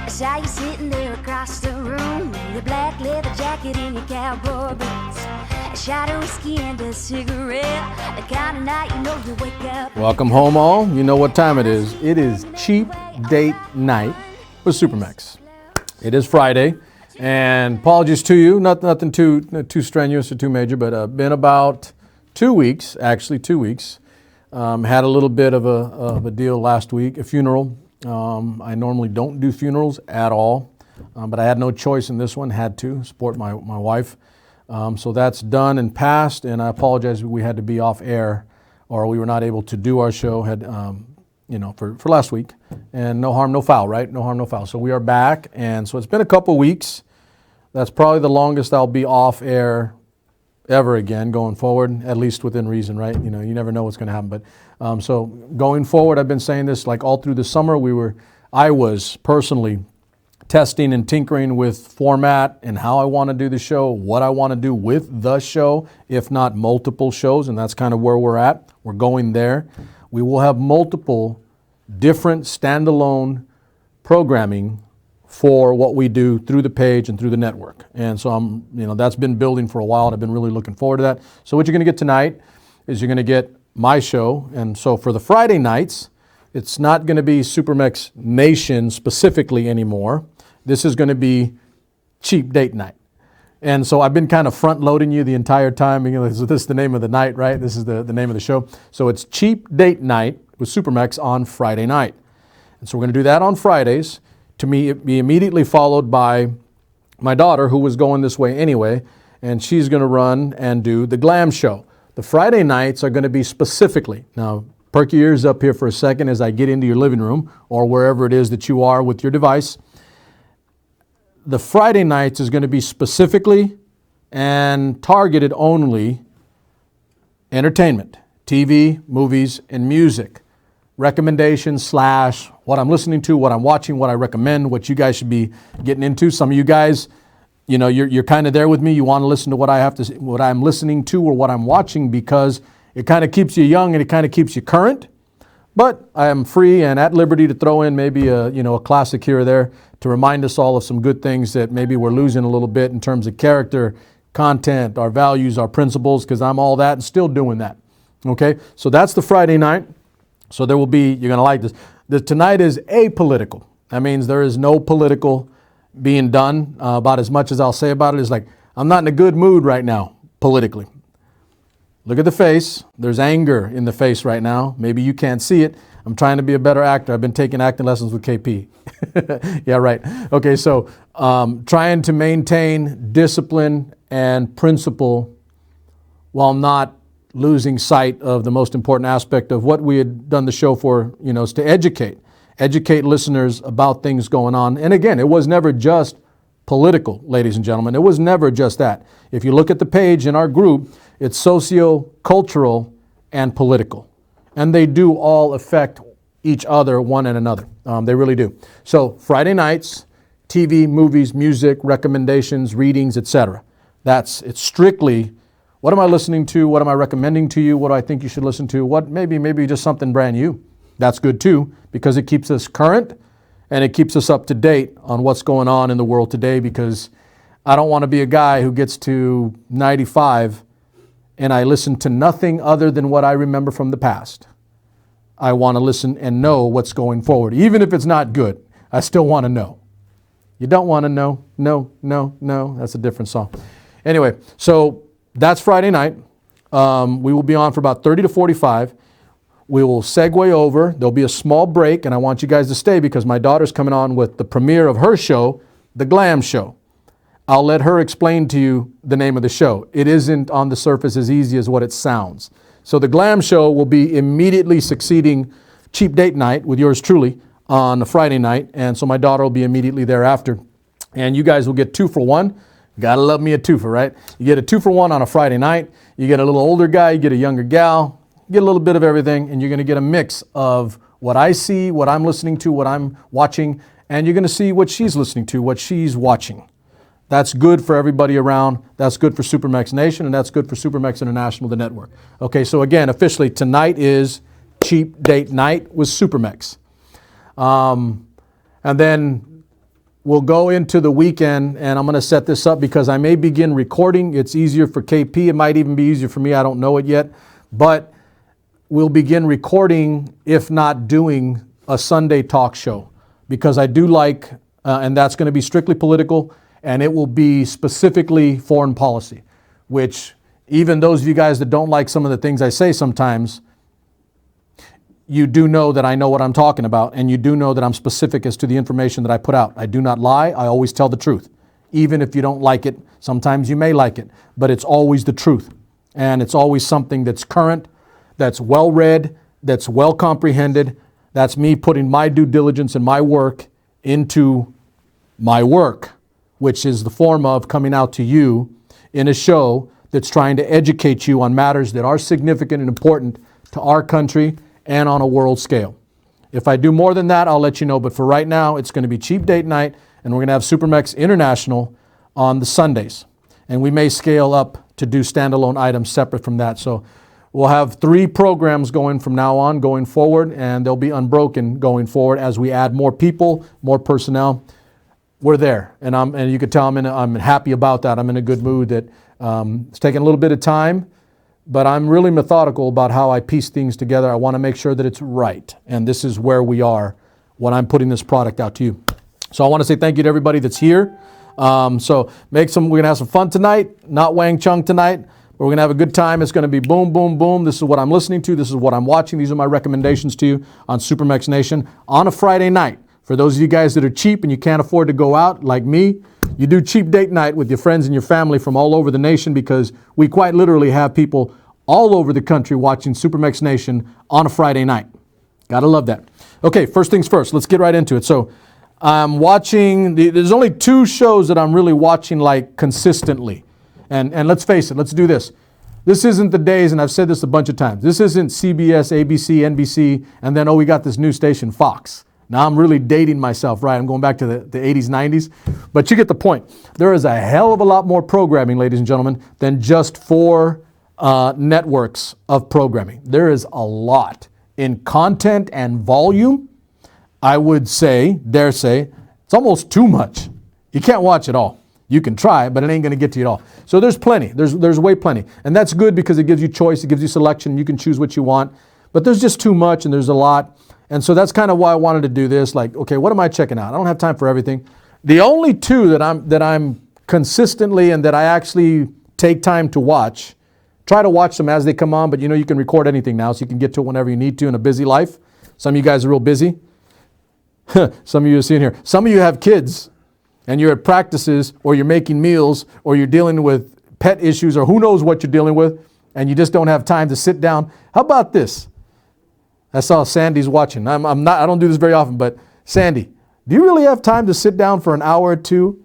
Saw you sitting there across the room, your black leather jacket and your cowboy boots, a shot of whiskey and a cigarette, the kind of night you know you wake up. Welcome home all. You know what time it is. It is cheap date night with SuperMex. It is Friday, and apologies to you, nothing too strenuous or too major, but been about 2 weeks, actually 2 weeks. Had a little bit of a deal last week, a funeral. I normally don't do funerals at all, but I had no choice in this one, had to support my wife. So that's done and passed, and I apologize, we had to be off air, or we were not able to do our show, for last week. And no harm, no foul, right? No harm, no foul. So we are back, and so it's been a couple weeks. That's probably the longest I'll be off air ever again going forward, at least within reason, right? You never know what's going to happen. But so going forward, I've been saying this like all through the summer. I was personally testing and tinkering with format and how I want to do the show, what I want to do with the show, if not multiple shows, and that's kind of where we're at. We're going there. We will have multiple different standalone programming for what we do through the page and through the network. And so that's been building for a while, and I've been really looking forward to that. So what you're going to get tonight is you're going to get my show. And so for the Friday nights, it's not going to be SuperMex Nation specifically anymore. This is going to be cheap date night. And so I've been kind of front loading you the entire time. So this is the name of the night, right? This is the name of the show. So it's cheap date night with SuperMex on Friday night. And so we're going to do that on Fridays. To me, it be immediately followed by my daughter, who was going this way anyway, and she's going to run and do the Glam Show. The Friday nights are going to be specifically, now perk your ears up here for a second as I get into your living room or wherever it is that you are with your device. The Friday nights is going to be specifically and targeted only entertainment, TV, movies, and music. Recommendations / what I'm listening to, what I'm watching, what I recommend, what you guys should be getting into. Some of you guys, you're kind of there with me. You want to listen to what I'm listening to or what I'm watching because it kind of keeps you young and it kind of keeps you current. But I am free and at liberty to throw in maybe a classic here or there to remind us all of some good things that maybe we're losing a little bit in terms of character, content, our values, our principles, because I'm all that and still doing that. Okay, so that's the Friday night. So there will be, you're going to like this. Tonight is apolitical. That means there is no political being done. About as much as I'll say about it is like, I'm not in a good mood right now, politically. Look at the face. There's anger in the face right now. Maybe you can't see it. I'm trying to be a better actor. I've been taking acting lessons with KP. Yeah, right. Okay, so trying to maintain discipline and principle while not losing sight of the most important aspect of what we had done the show for, is to educate listeners about things going on. And again, it was never just political, ladies and gentlemen. It was never just that. If you look at the page in our group, it's socio-cultural and political. And they do all affect each other, one and another. They really do. So Friday nights, TV, movies, music, recommendations, readings, etc. It's strictly, what am I listening to? What am I recommending to you? What do I think you should listen to? What maybe just something brand new. That's good too, because it keeps us current and it keeps us up to date on what's going on in the world today, because I don't want to be a guy who gets to 95 and I listen to nothing other than what I remember from the past. I want to listen and know what's going forward. Even if it's not good, I still want to know. You don't want to know? No. That's a different song. Anyway, so that's Friday night. We will be on for about 30 to 45. We will segue over. There'll be a small break, and I want you guys to stay because my daughter's coming on with the premiere of her show, The Glam Show. I'll let her explain to you the name of the show. It isn't on the surface as easy as what it sounds. So The Glam Show will be immediately succeeding Cheap Date Night with yours truly on a Friday night, and so my daughter will be immediately thereafter. And you guys will get 2 for 1. Gotta love me a twofer, right? You get a 2 for 1 on a Friday night. You get a little older guy, you get a younger gal, you get a little bit of everything, and you're gonna get a mix of what I see, what I'm listening to, what I'm watching, and you're gonna see what she's listening to, what she's watching. That's good for everybody around. That's good for SuperMex Nation, and that's good for SuperMex International, the network. Okay, so again, officially, tonight is Cheap Date Night with SuperMex. And then we'll go into the weekend, and I'm going to set this up because I may begin recording. It's easier for KP. It might even be easier for me. I don't know it yet. But we'll begin recording, if not doing, a Sunday talk show, because I do like, and that's going to be strictly political, and it will be specifically foreign policy, which even those of you guys that don't like some of the things I say sometimes, you do know that I know what I'm talking about, and you do know that I'm specific as to the information that I put out. I do not lie. I always tell the truth. Even if you don't like it, sometimes you may like it, but it's always the truth. And it's always something that's current, that's well read, that's well comprehended. That's me putting my due diligence and my work into my work, which is the form of coming out to you in a show that's trying to educate you on matters that are significant and important to our country and on a world scale. If I do more than that, I'll let you know. But for right now, it's going to be Cheap Date Night, and we're going to have SuperMex International on the Sundays. And we may scale up to do standalone items separate from that. So we'll have 3 programs going from now on, going forward, and they'll be unbroken going forward as we add more people, more personnel. We're there, and you can tell I'm happy about that. I'm in a good mood. That it's taking a little bit of time, but I'm really methodical about how I piece things together. I want to make sure that it's right, and this is where we are when I'm putting this product out to you. So I want to say thank you to everybody that's here. So we're gonna have some fun tonight. Not Wang Chung tonight, but we're gonna have a good time. It's gonna be boom, boom, boom. This is what I'm listening to. This is what I'm watching. These are my recommendations to you on SuperMex Nation on a Friday night. For those of you guys that are cheap and you can't afford to go out like me, you do cheap date night with your friends and your family from all over the nation, because we quite literally have people all over the country watching SuperMex Nation on a Friday night. Gotta love that. Okay, first things first, let's get right into it. So I'm watching, there's only 2 shows that I'm really watching like consistently. And let's face it, let's do this. This isn't the days, and I've said this a bunch of times, this isn't CBS, ABC, NBC, and then, we got this new station, Fox. Now I'm really dating myself, right? I'm going back to the 80s, 90s. But you get the point. There is a hell of a lot more programming, ladies and gentlemen, than just 4 networks of programming. There is a lot in content and volume. I would say, dare say, it's almost too much. You can't watch it all. You can try, but it ain't going to get to you at all. So there's plenty. There's way plenty. And that's good because it gives you choice. It gives you selection. You can choose what you want. But there's just too much and there's a lot. And so that's kind of why I wanted to do this. Like, okay, what am I checking out? I don't have time for everything. The only two that I'm consistently and that I actually take time to watch, try to watch them as they come on, but you know you can record anything now, so you can get to it whenever you need to in a busy life. Some of you guys are real busy. Some of you are sitting here. Some of you have kids and you're at practices or you're making meals or you're dealing with pet issues or who knows what you're dealing with and you just don't have time to sit down. How about this? I saw Sandy's watching. I don't do this very often, but Sandy, do you really have time to sit down for an hour or two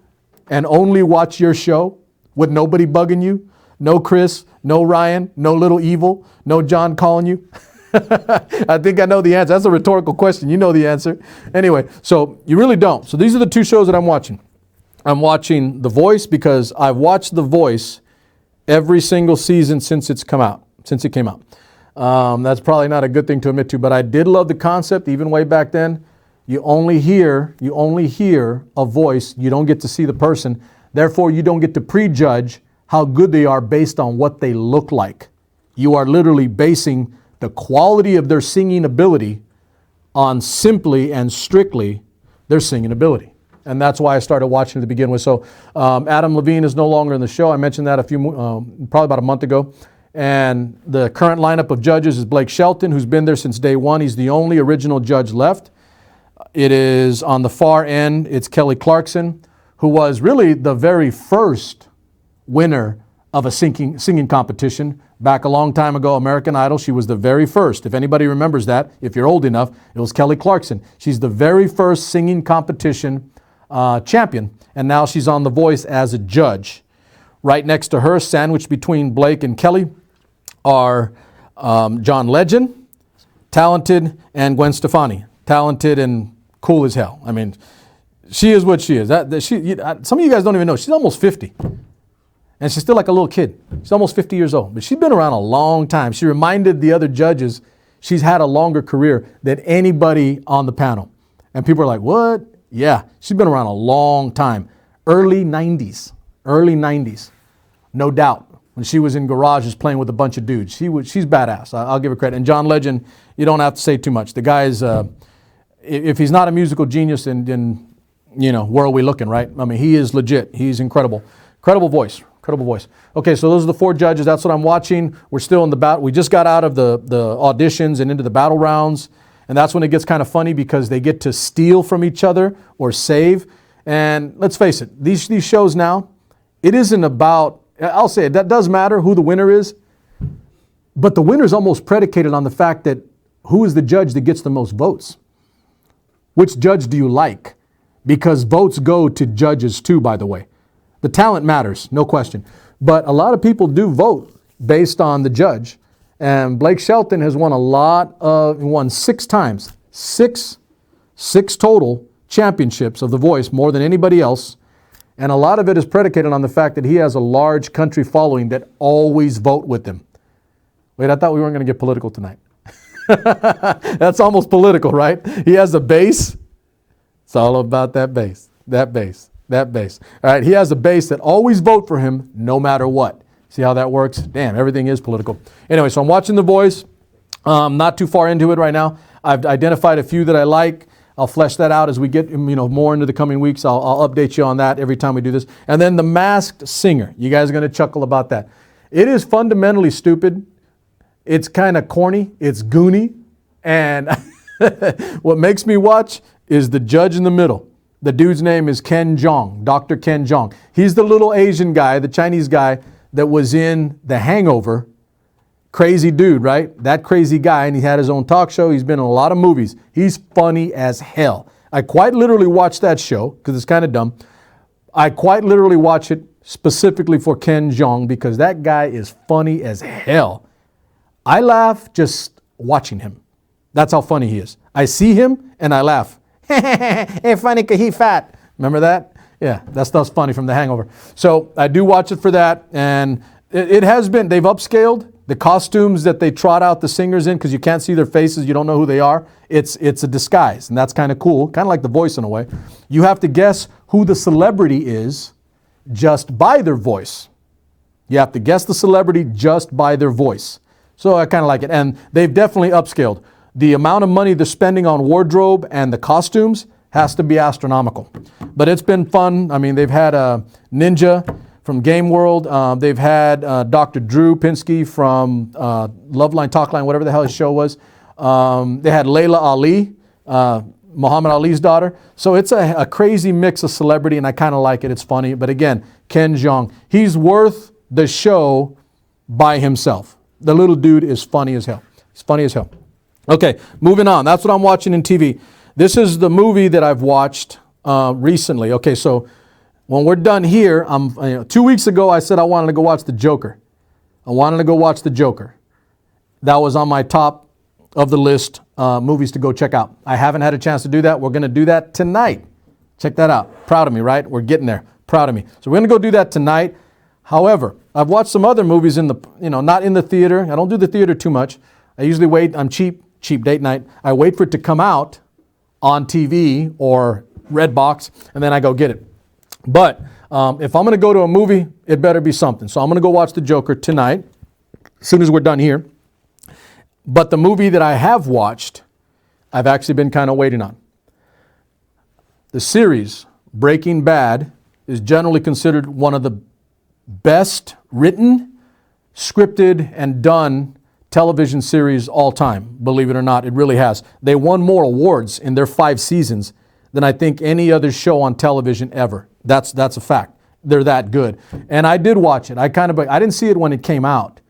and only watch your show with nobody bugging you? No Chris, no Ryan, no Little Evil, no John calling you? I think I know the answer. That's a rhetorical question. You know the answer. Anyway, so you really don't. So these are the two shows that I'm watching. I'm watching The Voice because I've watched The Voice every single season since it came out. That's probably not a good thing to admit to, but I did love the concept even way back then. You only hear a voice. You don't get to see the person. Therefore, you don't get to prejudge how good they are based on what they look like. You are literally basing the quality of their singing ability on simply and strictly their singing ability. And that's why I started watching to begin with. So Adam Levine is no longer in the show. I mentioned that probably about a month ago. And the current lineup of judges is Blake Shelton, who's been there since day one. He's the only original judge left. It is on the far end, it's Kelly Clarkson, who was really the very first winner of a singing competition. Back a long time ago, American Idol, she was the very first. If anybody remembers that, if you're old enough, it was Kelly Clarkson. She's the very first singing competition champion, and now she's on The Voice as a judge. Right next to her, sandwiched between Blake and Kelly, are John Legend, talented, and Gwen Stefani, talented and cool as hell. I mean, she is what she is. Some of you guys don't even know. She's almost 50. And she's still like a little kid. She's almost 50 years old. But she's been around a long time. She reminded the other judges she's had a longer career than anybody on the panel. And people are like, what? Yeah, she's been around a long time. Early 90s. No doubt. When she was in garages playing with a bunch of dudes. She's badass. I'll give her credit. And John Legend, you don't have to say too much. The guy is, if he's not a musical genius, then you know, where are we looking, right? I mean, he is legit. He's incredible. Incredible voice. Okay, so those are the four judges. That's what I'm watching. We're still in the battle. We just got out of the auditions and into the battle rounds. And that's when it gets kind of funny because they get to steal from each other or save. And let's face it, these shows now, it isn't about, I'll say it, that does matter who the winner is. But the winner is almost predicated on the fact that who is the judge that gets the most votes? Which judge do you like? Because votes go to judges too, by the way. The talent matters, no question. But a lot of people do vote based on the judge. And Blake Shelton has won 6 times, six total championships of The Voice, more than anybody else. And a lot of it is predicated on the fact that he has a large country following that always vote with him. Wait, I thought we weren't going to get political tonight. That's almost political, right? He has a base. It's all about that base. All right, he has a base that always vote for him no matter what. See how that works? Damn, everything is political. Anyway, so I'm watching The Voice. Not too far into it right now. I've identified a few that I like. I'll flesh that out as we get more into the coming weeks. I'll update you on that every time we do this. And then The Masked Singer. You guys are going to chuckle about that. It is fundamentally stupid. It's kind of corny. It's goony. And what makes me watch is the judge in the middle. The dude's name is Ken Jeong, Dr. Ken Jeong. He's the little Asian guy, the Chinese guy that was in The Hangover. Crazy dude, right? That crazy guy, and he had his own talk show. He's been in a lot of movies. He's funny as hell. I quite literally watched that show because it's kind of dumb. I quite literally watch it specifically for Ken Jeong because that guy is funny as hell. I laugh just watching him. That's how funny he is. I see him and I laugh. Hey, funny because he fat. Remember that? Yeah, that stuff's funny from The Hangover. So I do watch it for that. And it has been, they've upscaled the costumes that they trot out the singers in because you can't see their faces. You don't know who they are. It's a disguise. And that's kind of cool. Kind of like The Voice in a way. You have to guess who the celebrity is just by their voice. You have to guess the celebrity just by their voice. So I kind of like it. And they've definitely upscaled. The amount of money they're spending on wardrobe and the costumes has to be astronomical. But it's been fun. I mean, they've had Ninja from Game World. They've had Dr. Drew Pinsky from Loveline, Talkline, whatever the hell his show was. They had Layla Ali, Muhammad Ali's daughter. So it's a crazy mix of celebrity, and I kind of like it. It's funny. But again, Ken Jeong, he's worth the show by himself. The little dude is funny as hell. He's funny as hell. Okay, moving on. That's what I'm watching in TV. This is the movie that I've watched recently. Okay, so when we're done here, 2 weeks ago I said I wanted to go watch The Joker. I wanted to go watch The Joker. That was on my top of the list movies to go check out. I haven't had a chance to do that. We're going to do that tonight. Check that out. Proud of me, right? We're getting there. Proud of me. So we're going to go do that tonight. However, I've watched some other movies not in the theater. I don't do the theater too much. I usually wait. I'm cheap date night. I wait for it to come out on TV or Redbox, and then I go get it. But if I'm going to go to a movie, it better be something. So I'm going to go watch The Joker tonight, as soon as we're done here. But the movie that I have watched, I've actually been kind of waiting on. The series Breaking Bad is generally considered one of the best written, scripted, and done television series all time. Believe it or not, it really has. They won more awards in their 5 seasons than I think any other show on television ever. That's a fact. They're that good. And I did watch it. I didn't see it when it came out,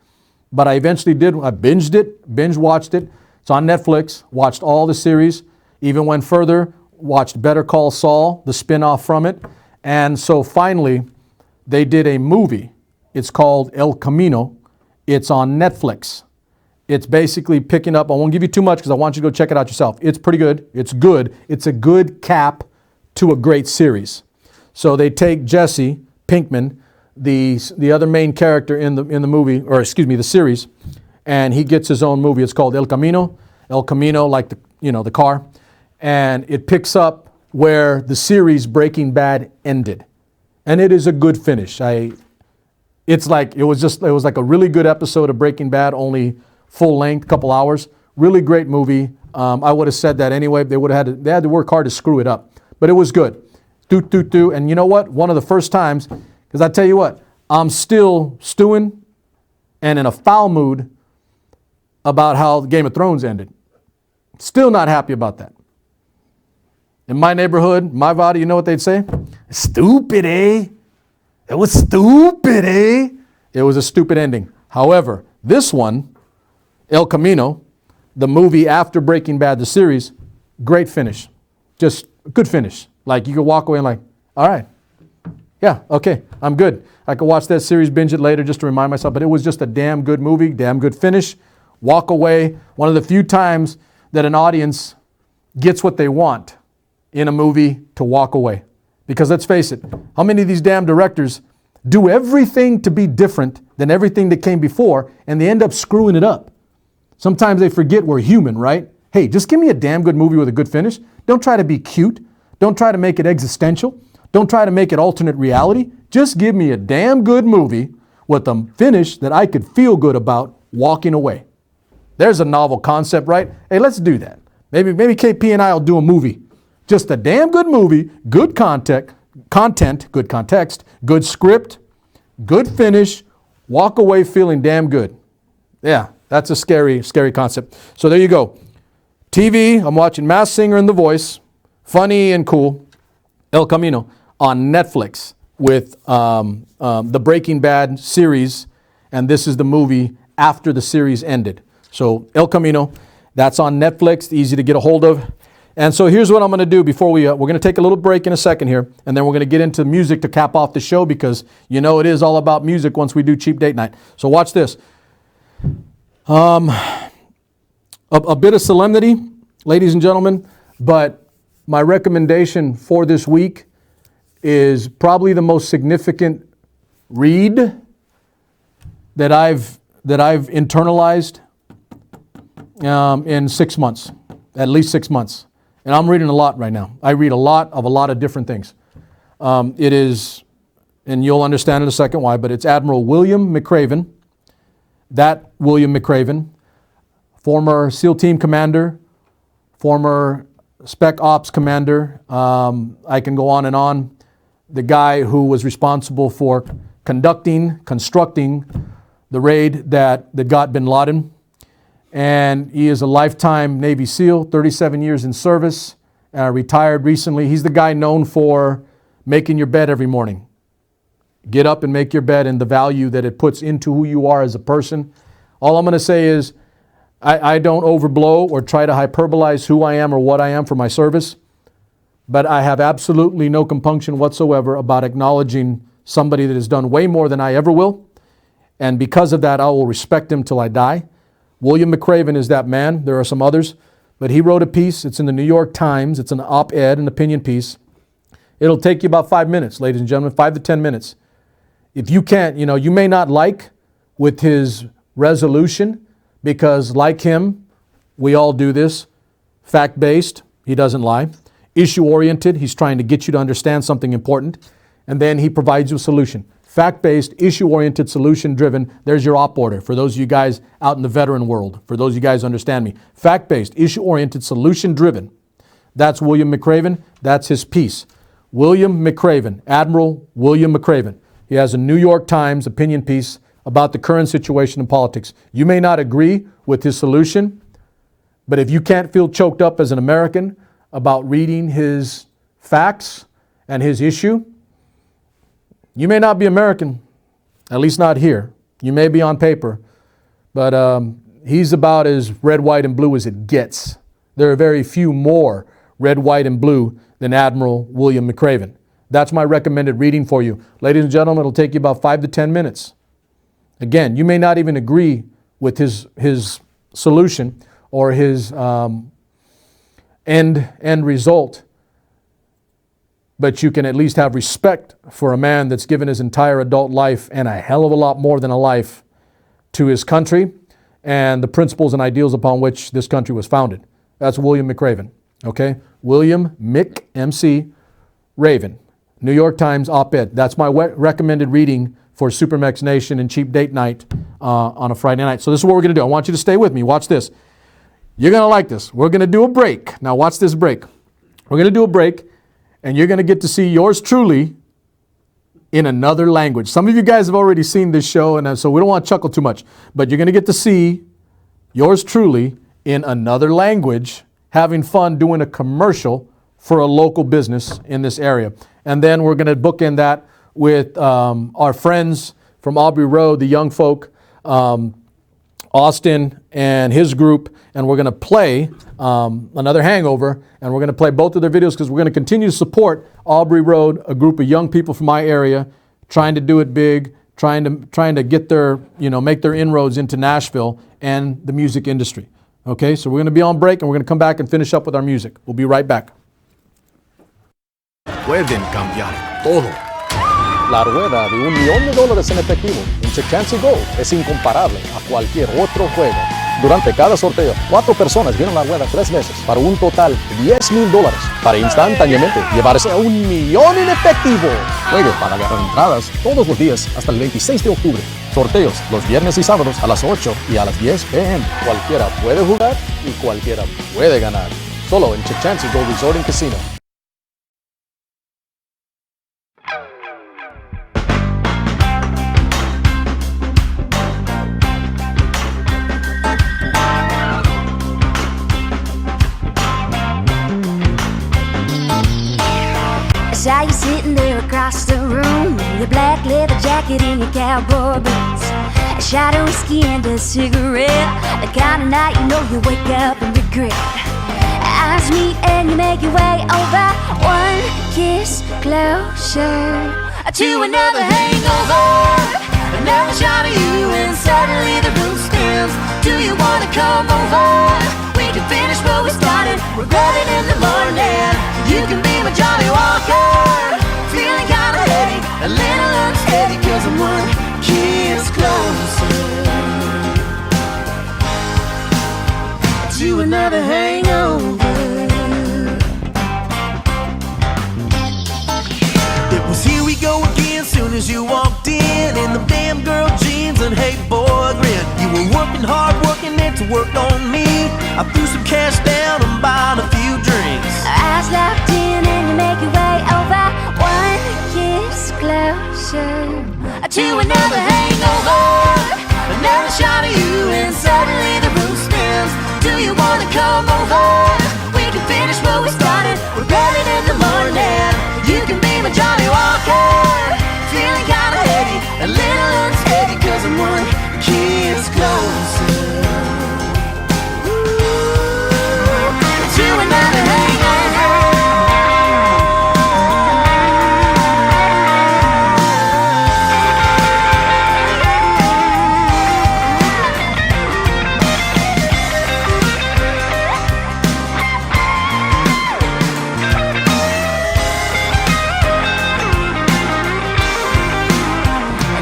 but I eventually did. I binge watched it. It's on Netflix. Watched all the series. Even went further. Watched Better Call Saul, the spinoff from it. And so finally, they did a movie. It's called El Camino. It's on Netflix. It's basically picking up, I won't give you too much because I want you to go check it out yourself. It's pretty good. It's good. It's a good cap to a great series. So they take Jesse Pinkman, the other main character in the movie, or excuse me, the series, and he gets his own movie. It's called El Camino. El Camino, like the car. And it picks up where the series Breaking Bad ended. And it is a good finish. It was like a really good episode of Breaking Bad, only full length, couple hours. Really great movie. I would have said that anyway. They had to work hard to screw it up, but it was good. And you know what? One of the first times, because I tell you what, I'm still stewing and in a foul mood about how Game of Thrones ended. Still not happy about that. In my neighborhood, my body, you know what they'd say? Stupid, eh? It was stupid, eh? It was a stupid ending. However, this one, El Camino, the movie after Breaking Bad, the series, great finish. Just a good finish. Like you could walk away and like, all right, yeah, okay, I'm good. I could watch that series, binge it later just to remind myself, but it was just a damn good movie, damn good finish. Walk away. One of the few times that an audience gets what they want in a movie to walk away. Because let's face it, how many of these damn directors do everything to be different than everything that came before and they end up screwing it up? Sometimes they forget we're human, right? Hey, just give me a damn good movie with a good finish. Don't try to be cute. Don't try to make it existential. Don't try to make it alternate reality. Just give me a damn good movie with a finish that I could feel good about walking away. There's a novel concept, right? Hey, let's do that. Maybe KP and I will do a movie. Just a damn good movie, good content, good context, good script, good finish, walk away feeling damn good. Yeah, that's a scary, scary concept. So there you go. TV, I'm watching Masked Singer and The Voice. Funny and cool. El Camino on Netflix with the Breaking Bad series. And this is the movie after the series ended. So El Camino, that's on Netflix, easy to get a hold of. And so here's what I'm going to do before we're going to take a little break in a second here, and then we're going to get into music to cap off the show because you know it is all about music once we do Cheap Date Night. So watch this. A bit of solemnity, ladies and gentlemen, but my recommendation for this week is probably the most significant read that I've internalized in 6 months, at least 6 months. And I'm reading a lot right now. I read a lot of different things. It is and you'll understand in a second why, but it's Admiral William McRaven. That William McRaven, former SEAL Team Commander, former Spec Ops Commander. I can go on and on. The guy who was responsible for constructing the raid that got bin Laden. And he is a lifetime Navy SEAL, 37 years in service, retired recently. He's the guy known for making your bed every morning. Get up and make your bed, and the value that it puts into who you are as a person. All I'm going to say is I don't overblow or try to hyperbolize who I am or what I am for my service, but I have absolutely no compunction whatsoever about acknowledging somebody that has done way more than I ever will. And because of that, I will respect him till I die. William McRaven is that man. There are some others, but he wrote a piece. It's in the New York Times. It's an op-ed, an opinion piece. It'll take you about 5 minutes, ladies and gentlemen, 5 to 10 minutes. If you can't, you may not like with his resolution, because like him, we all do this. Fact-based, he doesn't lie. Issue-oriented, he's trying to get you to understand something important. And then he provides you a solution. Fact-based, issue-oriented, solution-driven. There's your op order for those of you guys out in the veteran world, for those of you guys who understand me. Fact-based, issue-oriented, solution-driven. That's William McRaven. That's his piece. William McRaven, Admiral William McRaven. He has a New York Times opinion piece about the current situation in politics. You may not agree with his solution, but if you can't feel choked up as an American about reading his facts and his issue, you may not be American, at least not here. You may be on paper, but he's about as red, white, and blue as it gets. There are very few more red, white, and blue than Admiral William McRaven. That's my recommended reading for you. Ladies and gentlemen, it'll take you about 5 to 10 minutes. Again, you may not even agree with his solution or his end result, but you can at least have respect for a man that's given his entire adult life and a hell of a lot more than a life to his country and the principles and ideals upon which this country was founded. That's William McRaven, okay? William MC Raven, New York Times op-ed. That's my recommended reading for SuperMex Nation and Cheap Date Night on a Friday night. So this is what we're going to do. I want you to stay with me. Watch this. You're going to like this. We're going to do a break. Now watch this break. We're going to do a break, and you're going to get to see yours truly in another language. Some of you guys have already seen this show, and so we don't want to chuckle too much, but you're going to get to see yours truly in another language, having fun doing a commercial for a local business in this area. And then we're going to bookend that with our friends from Aubrey Road, the young folk, Austin and his group, and we're going to play another Hangover, and we're going to play both of their videos because we're going to continue to support Aubrey Road, a group of young people from my area, trying to do it big, trying to get their, make their inroads into Nashville and the music industry. Okay, so we're going to be on break, and we're going to come back and finish up with our music. We'll be right back. Pueden cambiar todo. La rueda de $1,000,000 en efectivo en Check Chance Go es incomparable a cualquier otro juego. Durante cada sorteo, 4 personas vieron la rueda 3 veces para un total de $10,000 para instantáneamente llevarse a $1,000,000 en efectivo. Juegue para ganar entradas todos los días hasta el 26 de octubre. Sorteos los viernes y sábados a las 8 y a las 10 p.m. Cualquiera puede jugar y cualquiera puede ganar. Solo en Check Chance Go Resort and Casino. Saw you sitting there across the room, your black leather jacket and your cowboy boots, a shot of whiskey and a cigarette, the kind of night you know you wake up and regret. Eyes meet and you make your way over, one kiss closer to another hangover. Another shot of you and suddenly the room spins. Do you wanna come over? We can finish what we started. We're running in the morning. You can be my Johnny Walker. Feeling kinda heavy, a little unsteady, 'cause I'm one kiss closer to another hangover. It was here we go again, soon as as you walked in the damn girl jeans and hey boy grin. You were working hard, working it to work on me. I threw some cash down and bought a few drinks. Eyes locked in and you make your way over. One kiss closer to another hangover. Another shot of you and suddenly the room spins. Do you wanna come over? We can finish what we started. We're ready in the morning. You can be my Johnny Walker. Feeling kinda heady, a little unsteady, 'cause I'm one kiss closer to another hangover.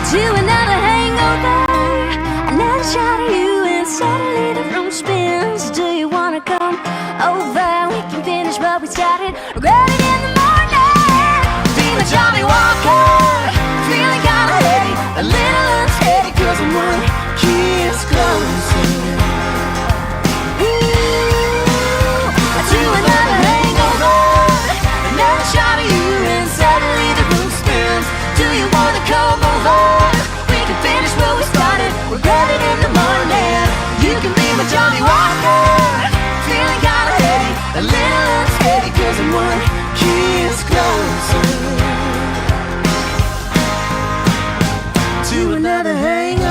To another hangover, another shot of you and suddenly the room spins. Do you wanna come over? We can finish what we started. Ready in the morning. Be my Johnny Walker. Feeling kinda heady, a little unsteady, 'cause I'm one kiss closer. Ooh, to another hangover, another shot of you and suddenly the room spins. Do you wanna come over? Finish what we started, we're ready in the morning. You can be my Johnny Walker. Feeling kinda heady, a little unsteady, 'cause I'm one kiss closer to another hangover.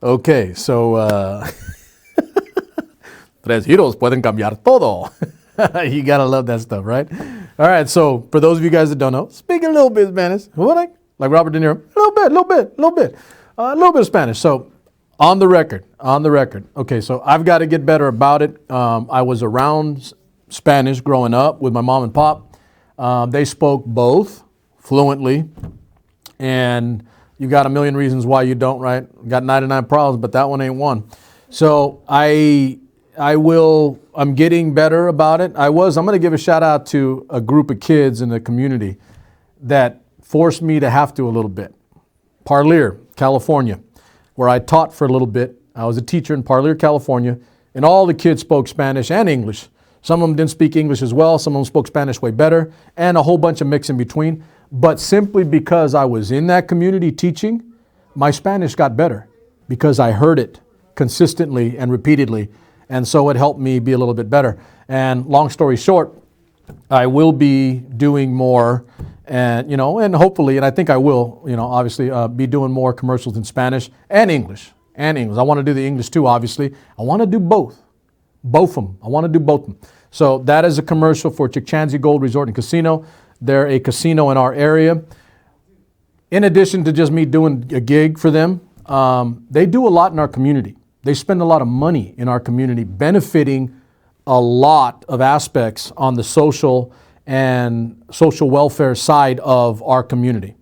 Okay, so Tres giros pueden cambiar todo. You gotta love that stuff, right? All right, so for those of you guys that don't know, speaking a little bit of Spanish, like Robert De Niro, a little bit of Spanish. So on the record. Okay, so I've got to get better about it. I was around Spanish growing up with my mom and pop. They spoke both fluently, and you got a million reasons why you don't, right? Got 99 problems, but that one ain't one. So I'm getting better about it. I'm going to give a shout out to a group of kids in the community that forced me to have to a little bit. Parlier, California, where I taught for a little bit. I was a teacher in Parlier, California, and all the kids spoke Spanish and English. Some of them didn't speak English as well. Some of them spoke Spanish way better, and a whole bunch of mix in between. But simply because I was in that community teaching, my Spanish got better because I heard it consistently and repeatedly. And so it helped me be a little bit better. And long story short, I will be doing more and hopefully, and I think I will, obviously be doing more commercials in Spanish and English. I want to do the English too, obviously. I want to do both of them. I want to do both of them. So that is a commercial for Chikchansi Gold Resort and Casino. They're a casino in our area. In addition to just me doing a gig for them, they do a lot in our community. They spend a lot of money in our community, benefiting a lot of aspects on the social and social welfare side of our community,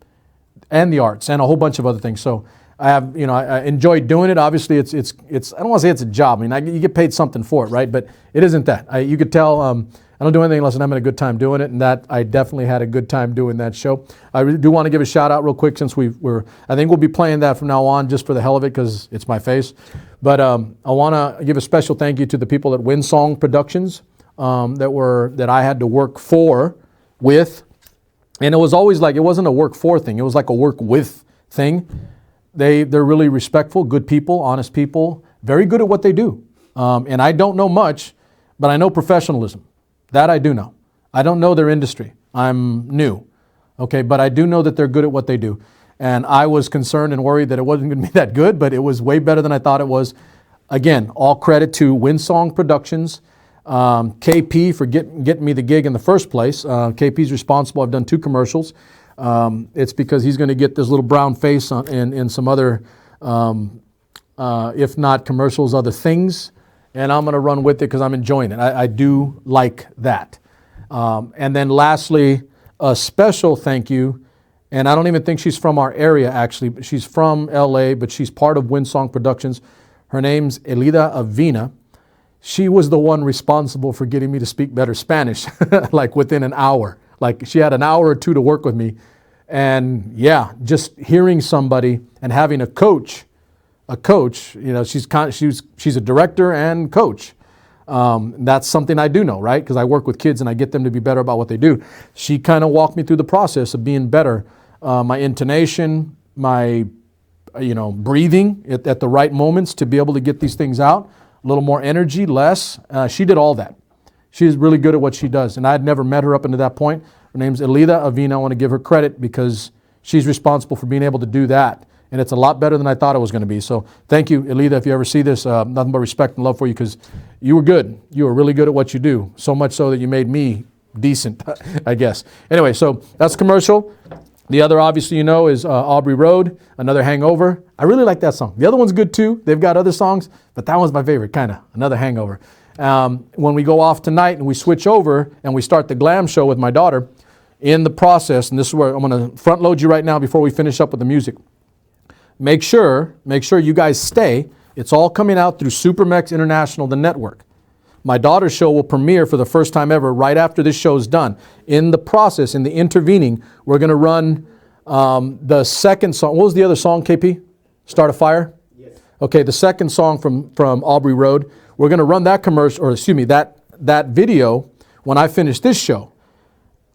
and the arts, and a whole bunch of other things. So I enjoy doing it. Obviously, it's. I don't want to say it's a job. I mean, you get paid something for it, right? But it isn't that. You could tell. I don't do anything unless I'm having a good time doing it, and that I definitely had a good time doing that show. I really do want to give a shout out real quick since I think we'll be playing that from now on just for the hell of it because it's my face. But I want to give a special thank you to the people at Winsong Productions that I had to work with, and it was always like it wasn't a work for thing. It was like a work with thing. They're really respectful, good people, honest people, very good at what they do. And I don't know much, but I know professionalism. That I do know. I don't know their industry. I'm new. Okay, but I do know that they're good at what they do. And I was concerned and worried that it wasn't going to be that good, but it was way better than I thought it was. Again, all credit to Winsong Productions, KP for getting me the gig in the first place. KP's responsible. I've done 2 commercials. it's because he's going to get this little brown face in some other, if not commercials, other things. And I'm going to run with it because I'm enjoying it. I do like that. And then lastly, a special thank you. And I don't even think she's from our area, actually. She's from LA, but she's part of Windsong Productions. Her name's Elida Avina. She was the one responsible for getting me to speak better Spanish, like within an hour. Like she had an hour or two to work with me. And yeah, just hearing somebody and having a coach, you know, she's a director and coach. That's something I do know, right? Because I work with kids and I get them to be better about what they do. She kind of walked me through the process of being better. My intonation, my, breathing at the right moments to be able to get these things out. A little more energy, less. She did all that. She's really good at what she does. And I had never met her up until that point. Her name's Elida Avina. I want to give her credit because she's responsible for being able to do that. And it's a lot better than I thought it was going to be. So thank you, Elida, if you ever see this. Nothing but respect and love for you because you were good. You were really good at what you do. So much so that you made me decent, I guess. Anyway, so that's commercial. The other, obviously, is Aubrey Road, Another Hangover. I really like that song. The other one's good too. They've got other songs, but that one's my favorite, kind of, Another Hangover. When we go off tonight and we switch over and we start the glam show with my daughter, in the process, and this is where I'm going to front load you right now before we finish up with the music. Make sure you guys stay. It's all coming out through SuperMex International, the network. My daughter's show will premiere for the first time ever right after this show's done. In the process, in the intervening, we're going to run the second song. What was the other song, KP? Start a Fire? Yes. Okay, the second song from Aubrey Road. We're going to run that commercial, or excuse me, that video when I finish this show.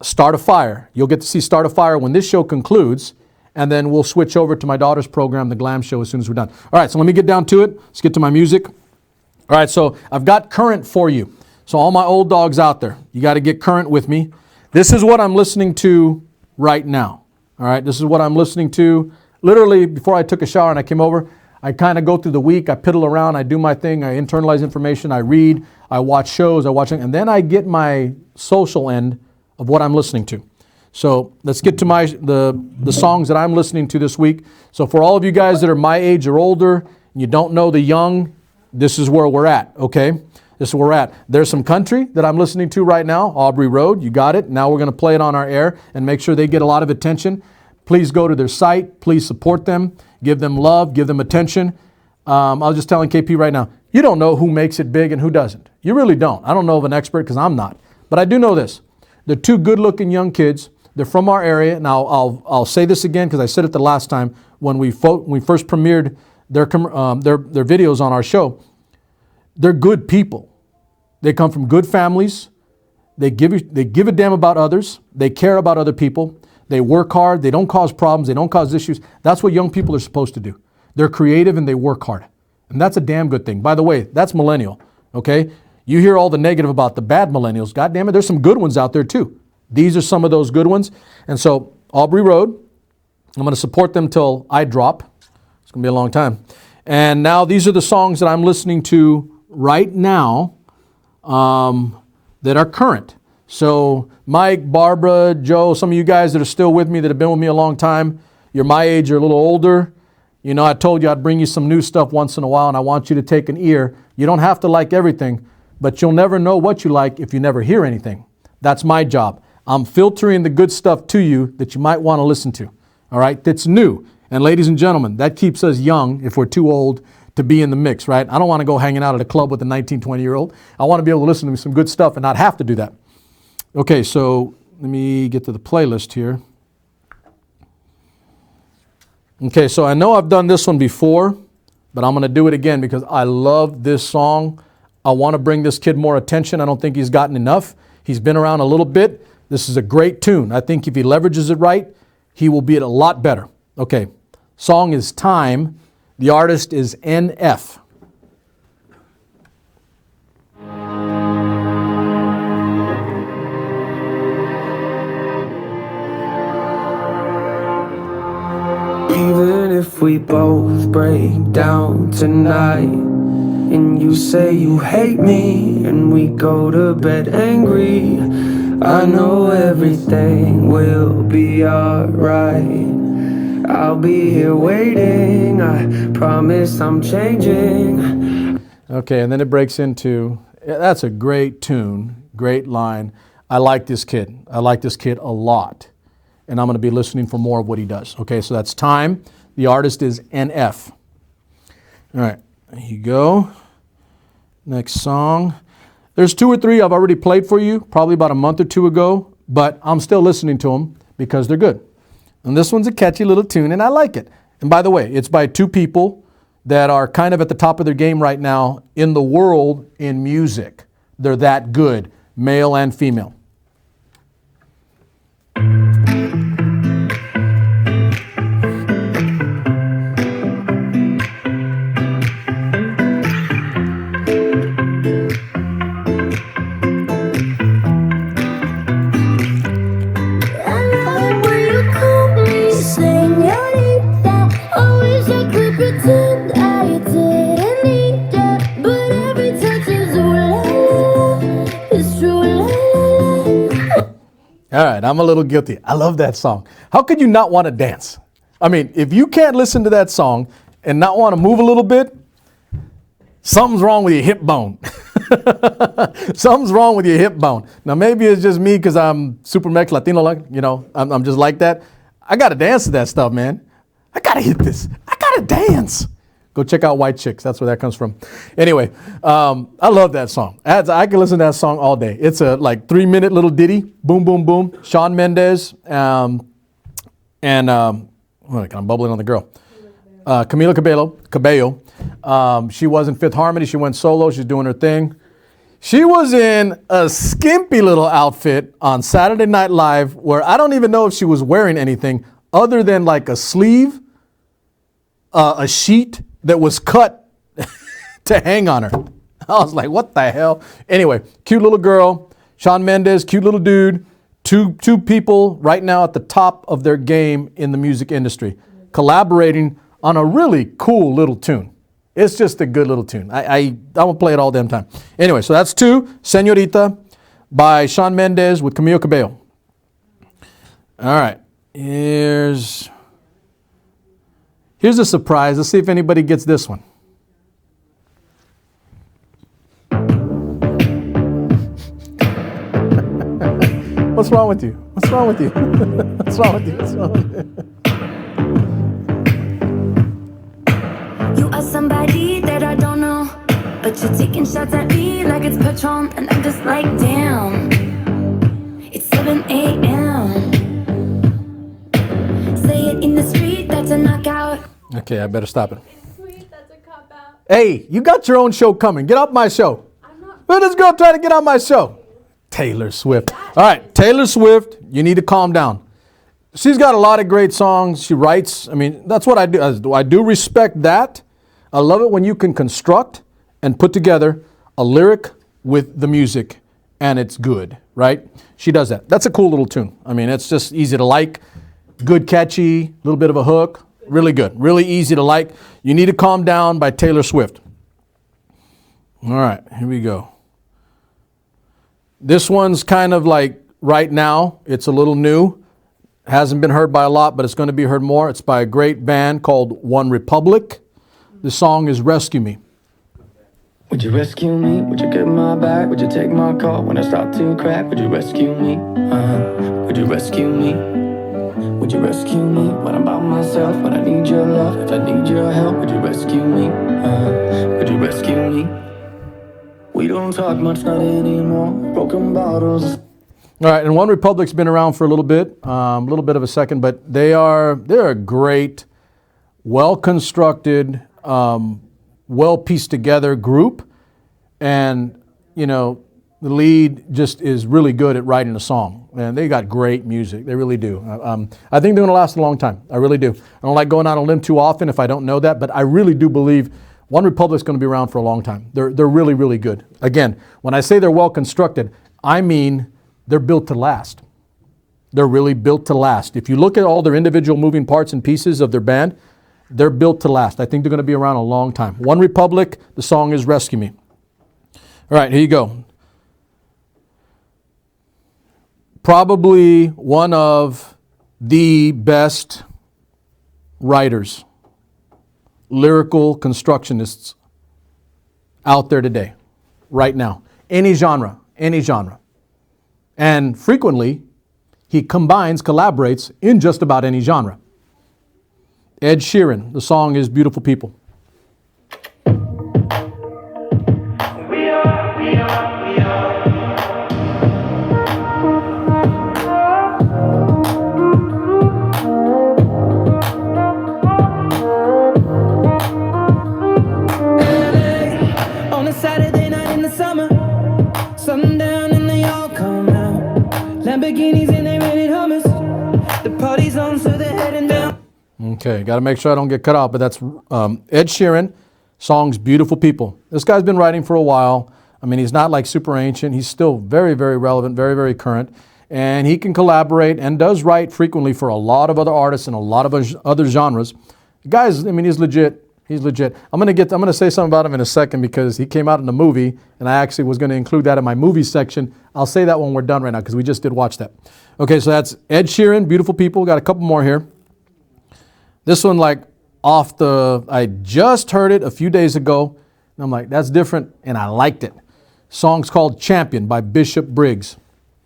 Start a Fire. You'll get to see Start a Fire when this show concludes. And then we'll switch over to my daughter's program, The Glam Show, as soon as we're done. All right, so let me get down to it. Let's get to my music. All right, so I've got current for you. So all my old dogs out there, you got to get current with me. This is what I'm listening to right now. All right, this is what I'm listening to. Literally, before I took a shower and I came over, I kind of go through the week. I piddle around. I do my thing. I internalize information. I read. I watch shows. And then I get my social end of what I'm listening to. So let's get to the songs that I'm listening to this week. So for all of you guys that are my age or older, and you don't know the young, this is where we're at, okay? This is where we're at. There's some country that I'm listening to right now, Aubrey Road, you got it. Now we're going to play it on our air and make sure they get a lot of attention. Please go to their site. Please support them. Give them love. Give them attention. I was just telling KP right now, you don't know who makes it big and who doesn't. You really don't. I don't know of an expert because I'm not. But I do know this. They're two good-looking young kids. They're from our area. Now, I'll say this again because I said it the last time when we first premiered their videos on our show. They're good people. They come from good families. They give a damn about others. They care about other people. They work hard. They don't cause problems. They don't cause issues. That's what young people are supposed to do. They're creative and they work hard. And that's a damn good thing. By the way, that's millennial, okay? You hear all the negative about the bad millennials. God damn it, there's some good ones out there too. These are some of those good ones. And so, Aubrey Road, I'm going to support them till I drop. It's going to be a long time. And now these are the songs that I'm listening to right now that are current. So Mike, Barbara, Joe, some of you guys that are still with me, that have been with me a long time, you're my age, you're a little older. You know, I told you I'd bring you some new stuff once in a while, and I want you to take an ear. You don't have to like everything, but you'll never know what you like if you never hear anything. That's my job. I'm filtering the good stuff to you that you might want to listen to, all right, that's new. And ladies and gentlemen, that keeps us young if we're too old to be in the mix, right? I don't want to go hanging out at a club with a 19, 20-year-old. I want to be able to listen to some good stuff and not have to do that. Okay, so let me get to the playlist here. Okay, so I know I've done this one before, but I'm going to do it again because I love this song. I want to bring this kid more attention. I don't think he's gotten enough. He's been around a little bit. This is a great tune. I think if he leverages it right, he will be a lot better. Okay, song is Time. The artist is NF. Even if we both break down tonight, and you say you hate me, and we go to bed angry, I know everything will be alright. I'll be here waiting, I promise I'm changing. Okay, and then it breaks into, that's a great tune, great line. I like this kid. I like this kid a lot. And I'm going to be listening for more of what he does. Okay, so that's Time. The artist is NF. All right, there you go. Next song. There's 2 or 3 I've already played for you, probably about a month or 2 ago, but I'm still listening to them because they're good. And this one's a catchy little tune, and I like it. And by the way, it's by 2 people that are kind of at the top of their game right now in the world in music. They're that good, male and female. All right, I'm a little guilty. I love that song. How could you not want to dance? I mean, if you can't listen to that song and not want to move a little bit, something's wrong with your hip bone. Something's wrong with your hip bone. Now, maybe it's just me because I'm SuperMex Latino, like, you know, I'm just like that. I got to dance to that stuff, man. I got to hit this. I got to dance. Go check out White Chicks. That's where that comes from. Anyway, I love that song. I can listen to that song all day. It's a like 3-minute little ditty. Boom, boom, boom. Shawn Mendes I'm bubbling on the girl. Camila Cabello. She was in Fifth Harmony. She went solo. She's doing her thing. She was in a skimpy little outfit on Saturday Night Live where I don't even know if she was wearing anything other than like a sleeve, a sheet that was cut to hang on her. I was like, what the hell? Anyway, cute little girl. Shawn Mendes, cute little dude. Two people right now at the top of their game in the music industry, collaborating on a really cool little tune. It's just a good little tune. I will play it all damn time. Anyway, so that's 2, Señorita by Shawn Mendes with Camila Cabello. All right, here's a surprise. Let's see if anybody gets this one. What's wrong with you? What's wrong with you? What's wrong with you? What's wrong with You are somebody that I don't know, but you're taking shots at me like it's Patron, and I'm just like, damn. It's 7 a.m. Say it in the street, that's a knockout. Okay, I better stop it. It's sweet, that's a cop out. Hey, you got your own show coming. Get off my show. I'm not. Where's this girl trying to get on my show? Taylor Swift. All right, Taylor Swift, you need to calm down. She's got a lot of great songs. She writes. I mean, that's what I do. I do respect that. I love it when you can construct and put together a lyric with the music and it's good, right? She does that. That's a cool little tune. I mean, it's just easy to like, good, catchy, little bit of a hook. Really good. Really easy to like. You Need to Calm Down by Taylor Swift. All right, here we go. This one's kind of like right now, it's a little new. Hasn't been heard by a lot, but it's going to be heard more. It's by a great band called One Republic. The song is Rescue Me. Would you rescue me? Would you get my back? Would you take my call when I start to crack? Would you rescue me? Would you rescue me? Would you rescue me when I'm by myself? When I need your love, if I need your help, would you rescue me? Would you rescue me? We don't talk much, not anymore. Broken bottles. All right, and One Republic's been around for a little bit of a second, but they're a great, well-constructed, well-pieced together group, and you know the lead just is really good at writing a song, and they got great music. They really do. I think they're going to last a long time. I really do. I don't like going out on a limb too often if I don't know that, but I really do believe One Republic's going to be around for a long time. They're really, really good. Again, when I say they're well-constructed, I mean they're built to last. They're really built to last. If you look at all their individual moving parts and pieces of their band, they're built to last. I think they're going to be around a long time. One Republic, the song is Rescue Me. All right, here you go. probably one of the best writers, lyrical constructionists out there today, right now. Any genre, any genre. And frequently, he collaborates in just about any genre. Ed Sheeran, the song is Beautiful People. On a Saturday night in the summer, sundown and they all come out. Lamborghinis and they rented hummus. The party's on, so they're heading down. Okay, got to make sure I don't get cut out, but that's Ed Sheeran, song's Beautiful People. This guy's been writing for a while. I mean, he's not like super ancient. He's still very, very relevant, very, very current. And he can collaborate and does write frequently for a lot of other artists and a lot of other genres. The guy's, I mean, he's legit. He's legit. I'm gonna say something about him in a second because he came out in the movie, and I actually was going to include that in my movie section. I'll say that when we're done right now because we just did watch that. Okay, so that's Ed Sheeran, Beautiful People. Got a couple more here. This one, I just heard it a few days ago, and I'm like, that's different, and I liked it. Song's called Champion by Bishop Briggs.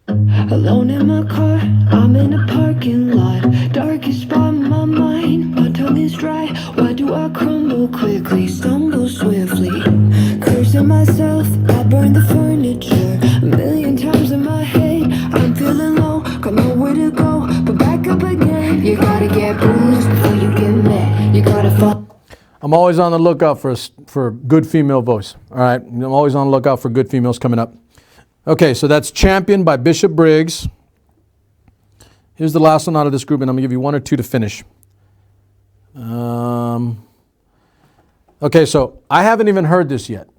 Alone in my car, I'm in a parking lot. Darkest spot in my mind, my tongue is dry. Why do I crumble quickly, stumble swiftly? Cursing myself, I burn the furniture. A million times in my head, I'm feeling low, got nowhere to go, but back up again. You gotta get bruised before you get mad. You gotta fall. I'm always on the lookout for good female voice. All right, I'm always on the lookout for good females coming up. Okay, so that's Champion by Bishop Briggs. Here's the last one out of this group, and I'm going to give you one or two to finish. Okay, so I haven't even heard this yet,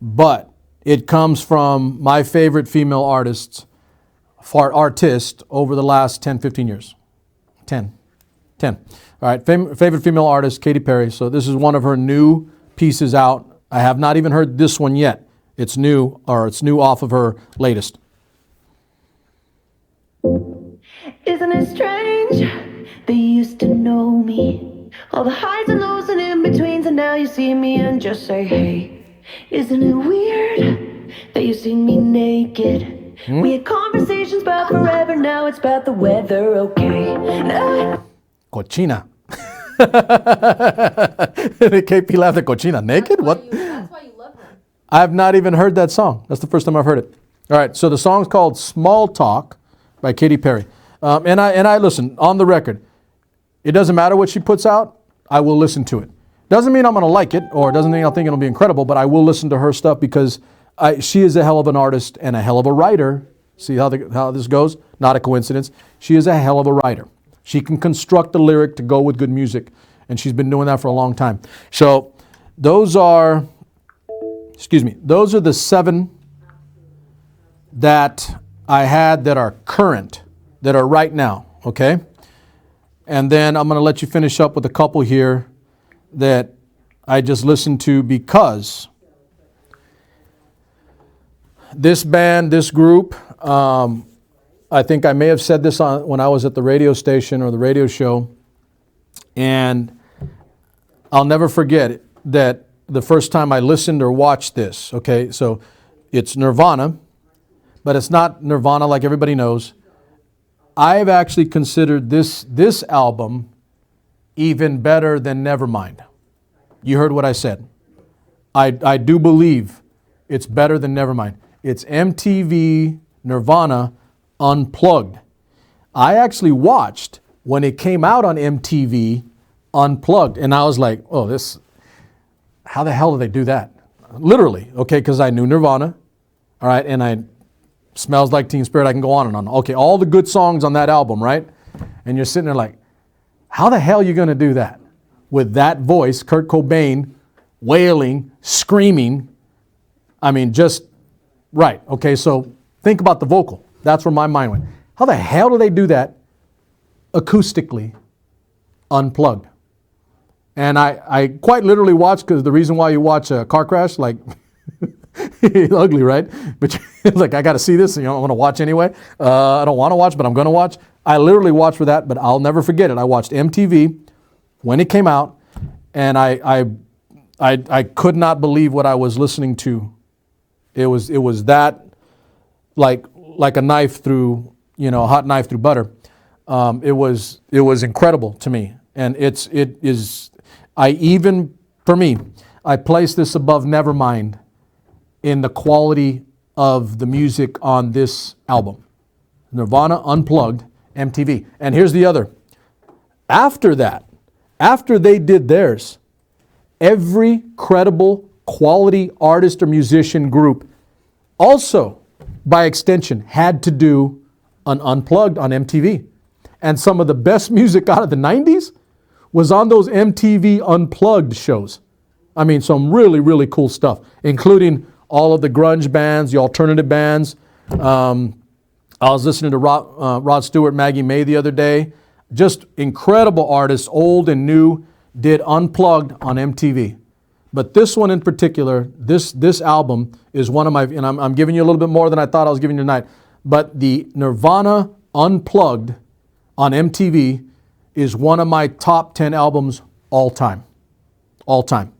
but it comes from my favorite female artist over the last 10, 15 years. 10. All right, favorite female artist, Katy Perry. So this is one of her new pieces out. I have not even heard this one yet. It's new off of her latest. Isn't it strange? They used to know me. All the highs and lows and in-betweens, and now you see me and just say, hey. Isn't it weird that you see me naked? We had conversations about forever, now it's about the weather, okay? Cochina. KP laughed at Cochina. Naked? What? That's why you love her. I have not even heard that song. That's the first time I've heard it. All right, so the song's called Small Talk by Katy Perry. And I listen, on the record, it doesn't matter what she puts out, I will listen to it. Doesn't mean I'm going to like it, or doesn't mean I think it'll be incredible, but I will listen to her stuff because she is a hell of an artist and a hell of a writer. See how this goes? Not a coincidence. She is a hell of a writer. She can construct a lyric to go with good music, and she's been doing that for a long time. So those are the 7 that I had that are current, that are right now, okay? And then I'm going to let you finish up with a couple here that I just listened to because this band, this group, I think I may have said this when I was at the radio station or the radio show, and I'll never forget it, that the first time I listened or watched this, okay? So it's Nirvana, but it's not Nirvana like everybody knows. I've actually considered this album even better than Nevermind. You heard what I said. I do believe it's better than Nevermind. It's MTV Nirvana Unplugged. I actually watched when it came out on MTV Unplugged, and I was like, oh, how the hell did they do that? Literally, okay, because I knew Nirvana, all right, and Smells Like Teen Spirit, I can go on and on. Okay, all the good songs on that album, right? And you're sitting there like, how the hell are you going to do that? With that voice, Kurt Cobain, wailing, screaming. I mean, just, right. Okay, so think about the vocal. That's where my mind went. How the hell do they do that acoustically, unplugged? And I quite literally watched, because the reason why you watch a car crash, like, it's ugly, right? But Like, I got to see this. I'm going to watch anyway. I don't want to watch, but I'm going to watch. I literally watched for that, but I'll never forget it. I watched MTV when it came out, and I could not believe what I was listening to. It was that like a knife through, a hot knife through butter. It was incredible to me, and for me, I place this above Nevermind in the quality of the music on this album. Nirvana Unplugged, MTV. And here's the other. After that, after they did theirs, every credible quality artist or musician group also, by extension, had to do an Unplugged on MTV. And some of the best music out of the 90s was on those MTV Unplugged shows. I mean, some really, really cool stuff, including all of the grunge bands, the alternative bands. I was listening to Rod Stewart, Maggie May the other day. Just incredible artists, old and new, did Unplugged on MTV. But this one in particular, this album is one of my, and I'm giving you a little bit more than I thought I was giving you tonight, but the Nirvana Unplugged on MTV is one of my top 10 albums all time. All time.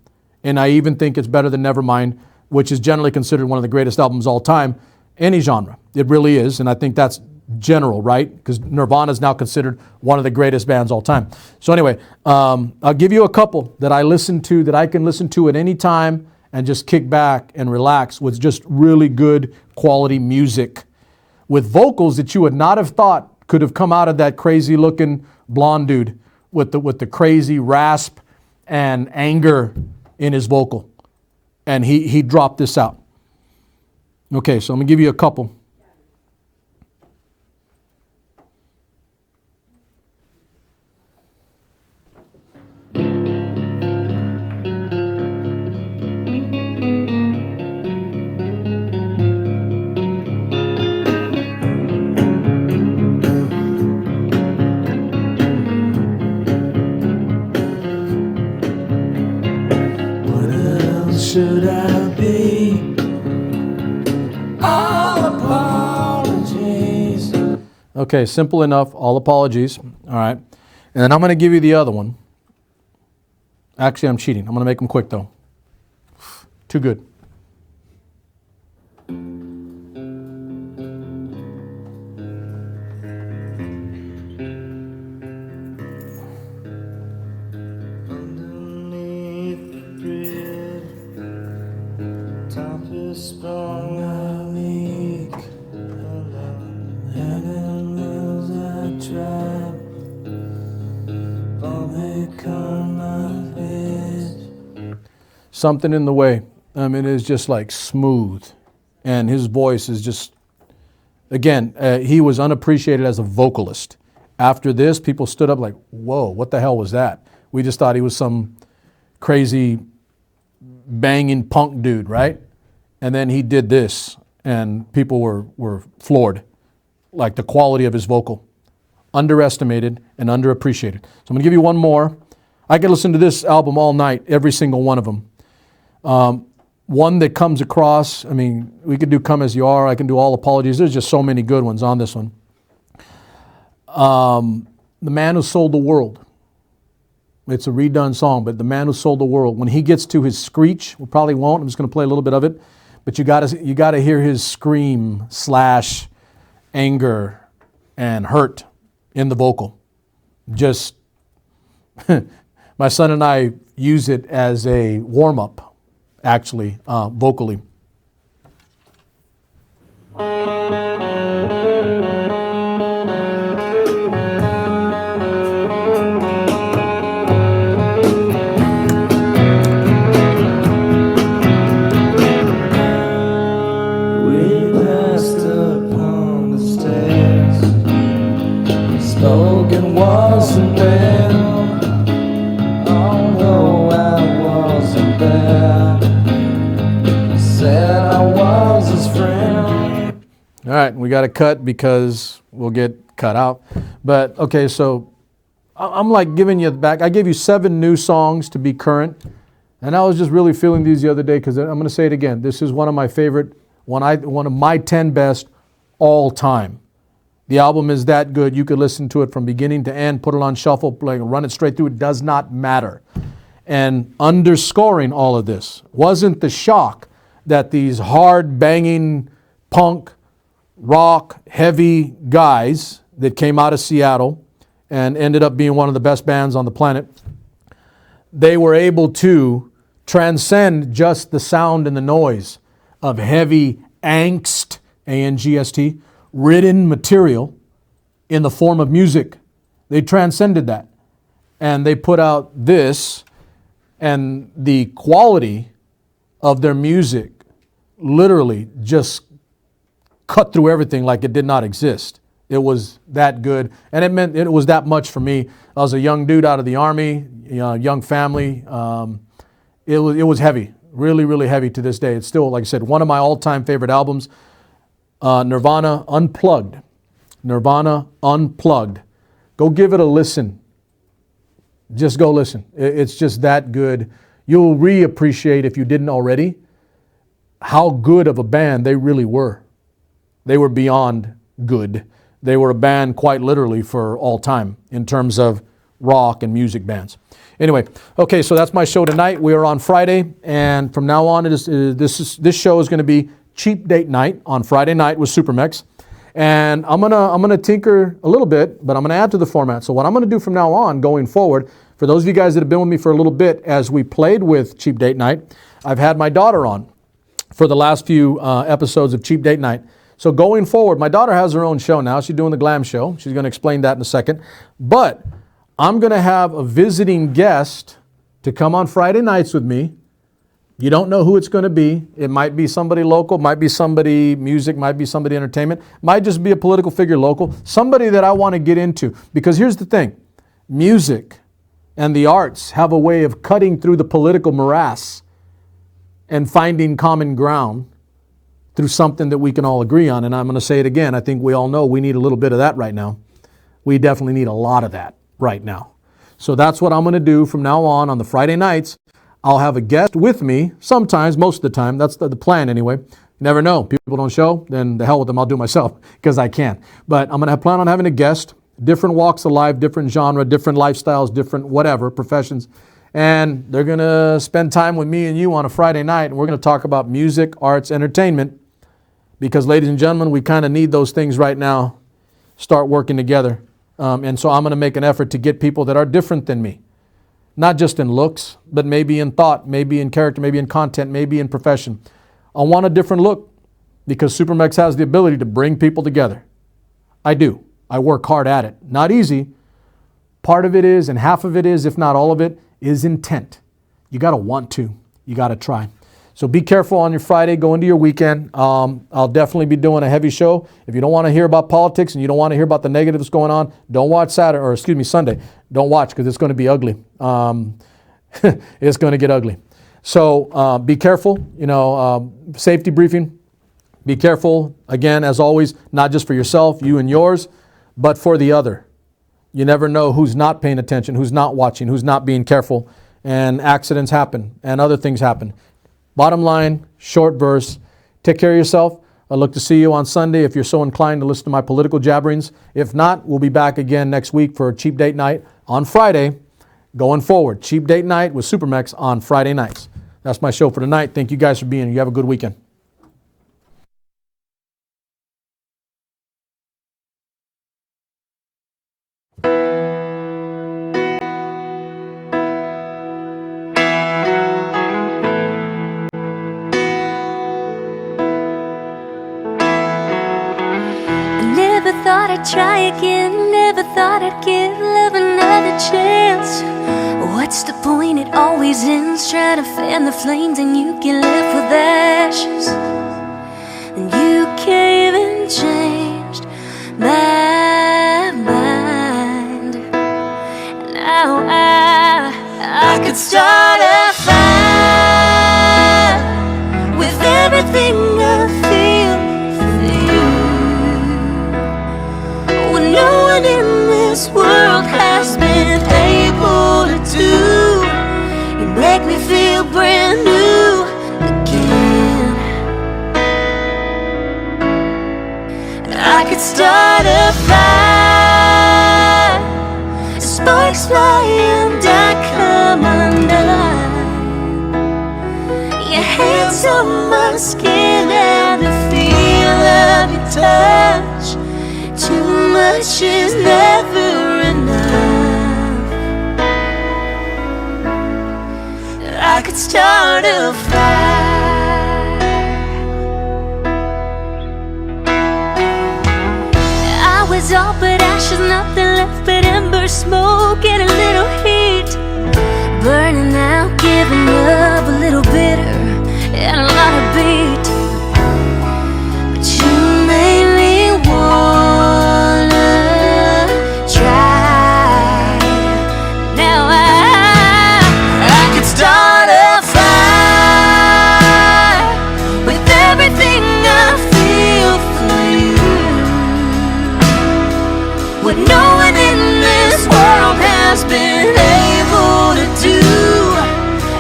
And I even think it's better than Nevermind, which is generally considered one of the greatest albums all time, any genre. It really is, and I think that's general, right? Because Nirvana is now considered one of the greatest bands all time. So anyway, I'll give you a couple that I listen to, that I can listen to at any time and just kick back and relax with just really good quality music with vocals that you would not have thought could have come out of that crazy looking blonde dude with the crazy rasp and anger in his vocal. And he dropped this out. Okay, so I'm going to give you a couple. Should I be? All apologies. Okay, simple enough. All apologies. All right. And then I'm going to give you the other one. Actually, I'm cheating. I'm going to make them quick, though. Too good. Something in the Way. I mean, it's just like smooth. And his voice is just, again, he was unappreciated as a vocalist. After this, people stood up like, whoa, what the hell was that? We just thought he was some crazy banging punk dude, right? And then he did this, and people were floored. Like the quality of his vocal. Underestimated and underappreciated. So I'm going to give you one more. I could listen to this album all night, every single one of them. One that comes across, I mean, we could do Come As You Are, I can do All Apologies. There's just so many good ones on this one. The Man Who Sold the World. It's a redone song, but The Man Who Sold the World. When he gets to his screech, we probably won't, I'm just going to play a little bit of it, but you got to hear his scream / anger and hurt in the vocal. Just, my son and I use it as a warm-up. Actually, vocally. Spoken wasn't well, although I wasn't there. Said I was his friend. All right, we got to cut because we'll get cut out. But okay, so I'm like giving you back. I gave you 7 new songs to be current, and I was just really feeling these the other day because I'm going to say it again. This is one of my favorite one of my 10 best all time. The album is that good. You could listen to it from beginning to end, put it on shuffle, play, run it straight through. It does not matter. And underscoring all of this wasn't the shock that these hard banging punk, rock, heavy guys that came out of Seattle and ended up being one of the best bands on the planet, they were able to transcend just the sound and the noise of heavy angst, A-N-G-S-T, ridden material in the form of music. They transcended that. And they put out this, and the quality of their music literally just cut through everything like it did not exist. It was that good, and it meant it was that much for me. I was a young dude out of the Army, young family. It was heavy, really, really heavy to this day. It's still, like I said, one of my all-time favorite albums. Nirvana Unplugged. Nirvana Unplugged. Go give it a listen. Just go listen. It's just that good. You'll reappreciate, if you didn't already, how good of a band they really were. They were beyond good. They were a band quite literally for all time in terms of rock and music bands. Anyway, okay, so that's my show tonight. We are on Friday, and from now on, this show is going to be Cheap Date Night on Friday night with SuperMex. And I'm gonna tinker a little bit, but I'm gonna add to the format. So what I'm gonna do from now on, going forward, for those of you guys that have been with me for a little bit, as we played with Cheap Date Night, I've had my daughter on for the last few episodes of Cheap Date Night. So going forward, my daughter has her own show now. She's doing the Glam Show. She's gonna explain that in a second. But I'm gonna have a visiting guest to come on Friday nights with me. You don't know who it's going to be. It might be somebody local, might be somebody music, might be somebody entertainment, might just be a political figure local, somebody that I want to get into. Because here's the thing, music and the arts have a way of cutting through the political morass and finding common ground through something that we can all agree on. And I'm going to say it again, I think we all know we need a little bit of that right now. We definitely need a lot of that right now. So that's what I'm going to do from now on the Friday nights. I'll have a guest with me sometimes, most of the time. That's the plan anyway. You never know. People don't show, then the hell with them. I'll do it myself because I can. But I'm going to plan on having a guest, different walks of life, different genre, different lifestyles, different whatever, professions. And they're going to spend time with me and you on a Friday night. And we're going to talk about music, arts, entertainment. Because, ladies and gentlemen, we kind of need those things right now. Start working together. And so I'm going to make an effort to get people that are different than me. Not just in looks, but maybe in thought, maybe in character, maybe in content, maybe in profession. I want a different look because SuperMex has the ability to bring people together. I do. I work hard at it. Not easy. Part of it is, and half of it is, if not all of it, is intent. You got to want to. You got to try. So be careful on your Friday. Go into your weekend. I'll definitely be doing a heavy show. If you don't want to hear about politics and you don't want to hear about the negatives going on, don't watch Sunday. Don't watch because it's going to be ugly. It's going to get ugly. So be careful. Safety briefing. Be careful. Again, as always, not just for yourself, you and yours, but for the other. You never know who's not paying attention, who's not watching, who's not being careful, and accidents happen and other things happen. Bottom line, short verse, take care of yourself. I look to see you on Sunday if you're so inclined to listen to my political jabberings. If not, we'll be back again next week for Cheap Date Night on Friday. Going forward, Cheap Date Night with SuperMex on Friday nights. That's my show for tonight. Thank you guys for being here. You have a good weekend. Thought I'd try again, never thought I'd give love another chance. What's the point? It always ends trying to fan the flames and you get left with ashes. And you came and changed my mind. Now I could start a fire with everything I feel for you. No one in this world has been able to do. You make me feel brand new again. could start a fire, sparks fly and I come undone. Your hands on my skin and the feel of your touch. Too much is never enough. I could start a fire. I was all but ashes, nothing left but ember smoke and a little heat. Burning out, giving up, a little bitter and a lot of beat. But you made me wanna try. Now I could start a fire with everything I feel for you. What no one in this world has been able to do.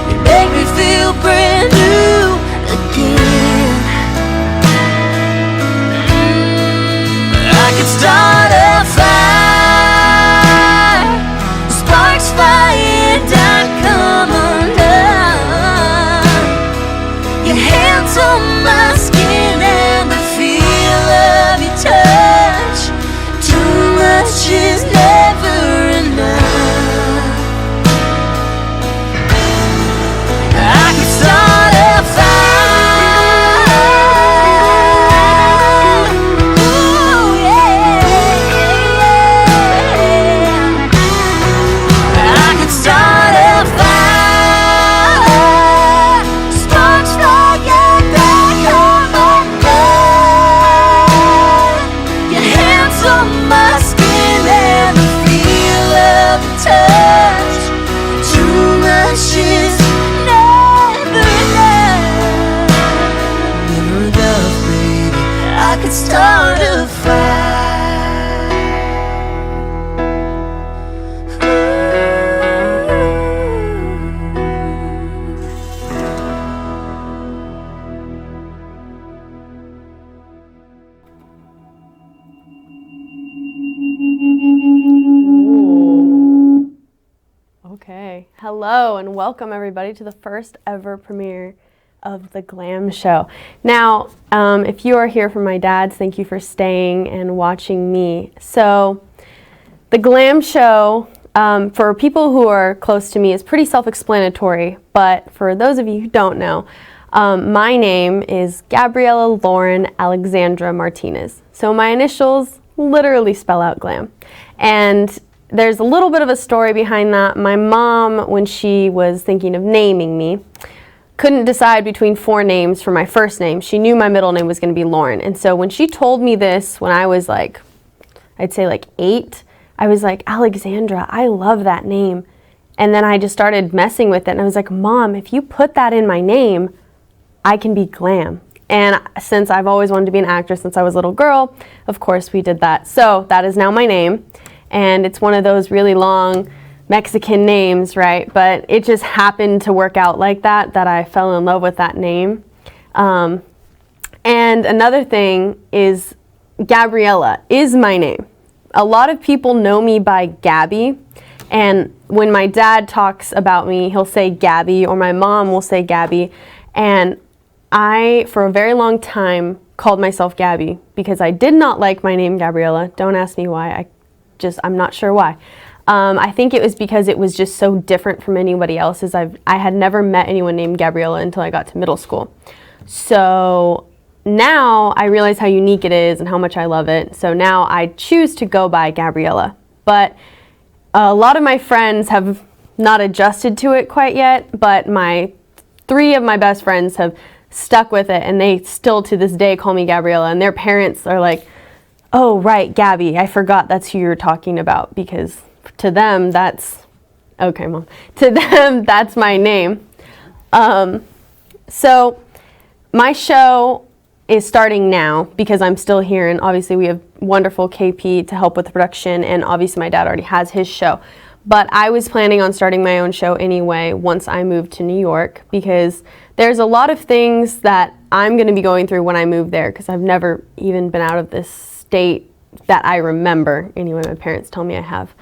You make me feel brand new again. I could start a fire, sparks fly and I come undone. Your hands on my skin and the feel of your touch. Too much is never enough. I could start a fire. Ooh, yeah. I could start a fire. Sparks fly and I come undone. Your hands on my skin and the feel of the touch. Too much is never enough. Never enough, baby. I could start a fire. Okay, hello and welcome everybody to the first ever premiere of The Glam Show. Now, if you are here for my dad's, thank you for staying and watching me. So, The Glam Show, for people who are close to me, is pretty self-explanatory, but for those of you who don't know, my name is Gabriella Lauren Alexandra Martinez. So my initials literally spell out glam. And there's a little bit of a story behind that. My mom, when she was thinking of naming me, couldn't decide between 4 names for my first name. She knew my middle name was going to be Lauren. And so when she told me this when I was like, I'd say like 8, I was like, Alexandra, I love that name. And then I just started messing with it. And I was like, Mom, if you put that in my name, I can be glam. And since I've always wanted to be an actress since I was a little girl, of course we did that. So that is now my name. And it's one of those really long Mexican names, right? But it just happened to work out like that I fell in love with that name. And another thing is Gabriella is my name. A lot of people know me by Gabby. And when my dad talks about me, he'll say Gabby, or my mom will say Gabby. And I, for a very long time, called myself Gabby because I did not like my name Gabriella. Don't ask me why. I'm not sure why. I think it was because it was just so different from anybody else's. I had never met anyone named Gabriella until I got to middle school. So now I realize how unique it is and how much I love it. So now I choose to go by Gabriella. But a lot of my friends have not adjusted to it quite yet, but 3 of my best friends have stuck with it, and they still to this day call me Gabriella, and their parents are like, oh, right, Gabby, I forgot that's who you're talking about, because to them, that's, okay, Mom, to them, that's my name. So my show is starting now because I'm still here, and obviously we have wonderful KP to help with the production, and obviously my dad already has his show. But I was planning on starting my own show anyway once I moved to New York, because there's a lot of things that I'm going to be going through when I move there, because I've never even been out of this date that I remember. Anyway, my parents tell me I have.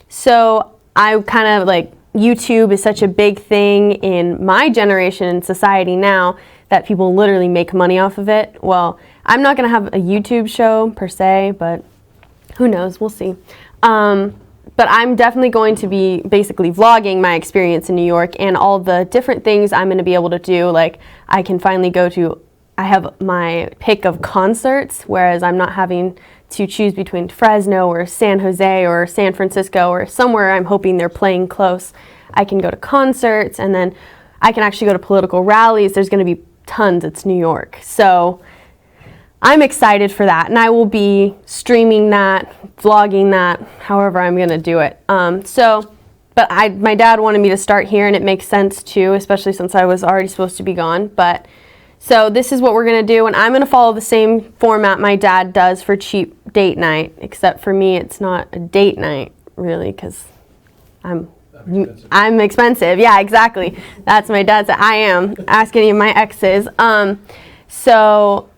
So I kind of like, YouTube is such a big thing in my generation and society now that people literally make money off of it. Well, I'm not going to have a YouTube show per se, but who knows, we'll see. But I'm definitely going to be basically vlogging my experience in New York and all the different things I'm going to be able to do. Like, I can finally go to, I have my pick of concerts, whereas I'm not having to choose between Fresno or San Jose or San Francisco or somewhere I'm hoping they're playing close. I can go to concerts, and then I can actually go to political rallies. There's going to be tons. It's New York. So I'm excited for that, and I will be streaming that, vlogging that, however I'm going to do it. But my dad wanted me to start here, and it makes sense too, especially since I was already supposed to be gone. But so this is what we're going to do, and I'm going to follow the same format my dad does for cheap date night, except for me, it's not a date night really, because I'm expensive. Yeah, exactly. That's my dad's. I am. Ask any of my exes. So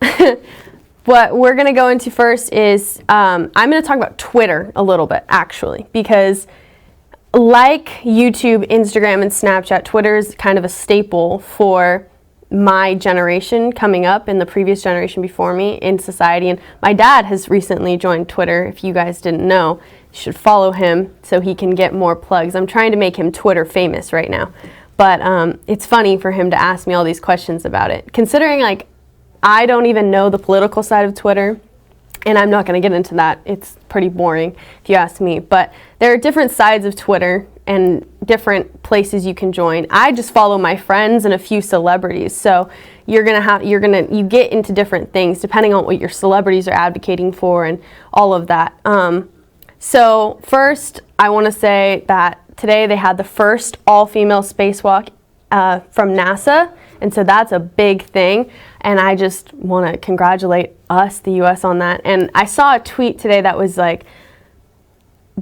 what we're going to go into first is I'm going to talk about Twitter a little bit, actually, because like YouTube, Instagram, and Snapchat, Twitter is kind of a staple for my generation coming up and the previous generation before me in society. And my dad has recently joined Twitter. If you guys didn't know, you should follow him so he can get more plugs. I'm trying to make him Twitter famous right now. But it's funny for him to ask me all these questions about it, considering like I don't even know the political side of Twitter, and I'm not going to get into that. It's pretty boring if you ask me. But there are different sides of Twitter and different places you can join. I just follow my friends and a few celebrities. So you get into different things depending on what your celebrities are advocating for and all of that. So first, I want to say that today they had the first all-female spacewalk from NASA, and so that's a big thing. And I just want to congratulate us, the U.S., on that. And I saw a tweet today that was like,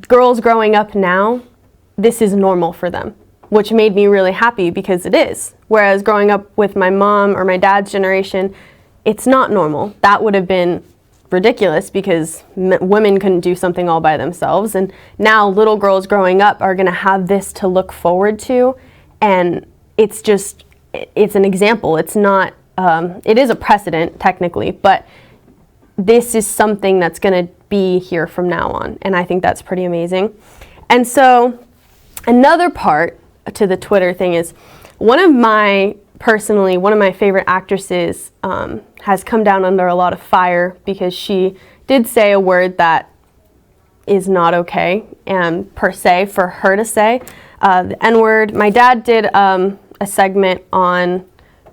girls growing up now, this is normal for them, which made me really happy because it is. Whereas growing up with my mom or my dad's generation, it's not normal. That would have been ridiculous because women couldn't do something all by themselves. And now little girls growing up are going to have this to look forward to. And it's an example. It's not, it is a precedent technically, but this is something that's going to be here from now on. And I think that's pretty amazing. And so another part to the Twitter thing is one of my favorite actresses has come down under a lot of fire because she did say a word that is not okay, per se, for her to say. The N-word. My dad did a segment on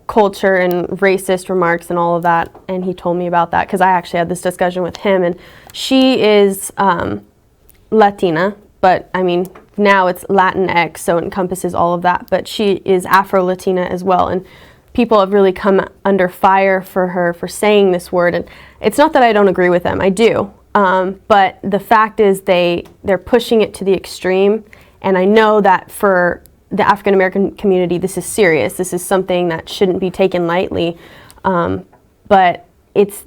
culture and racist remarks and all of that, and he told me about that because I actually had this discussion with him, and she is Latina, but I mean, now it's Latinx, so it encompasses all of that, but she is Afro-Latina as well, and people have really come under fire for her for saying this word, and it's not that I don't agree with them, I do, but the fact is they're pushing it to the extreme, and I know that for the African American community, this is serious. This is something that shouldn't be taken lightly, but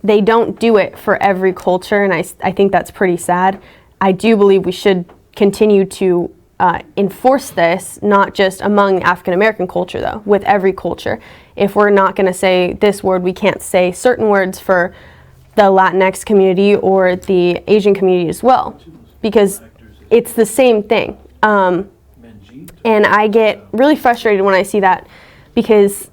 they don't do it for every culture, and I think that's pretty sad. I do believe we should continue to enforce this, not just among African American culture, though, with every culture. If we're not going to say this word, we can't say certain words for the Latinx community or the Asian community as well, because it's the same thing. And I get really frustrated when I see that because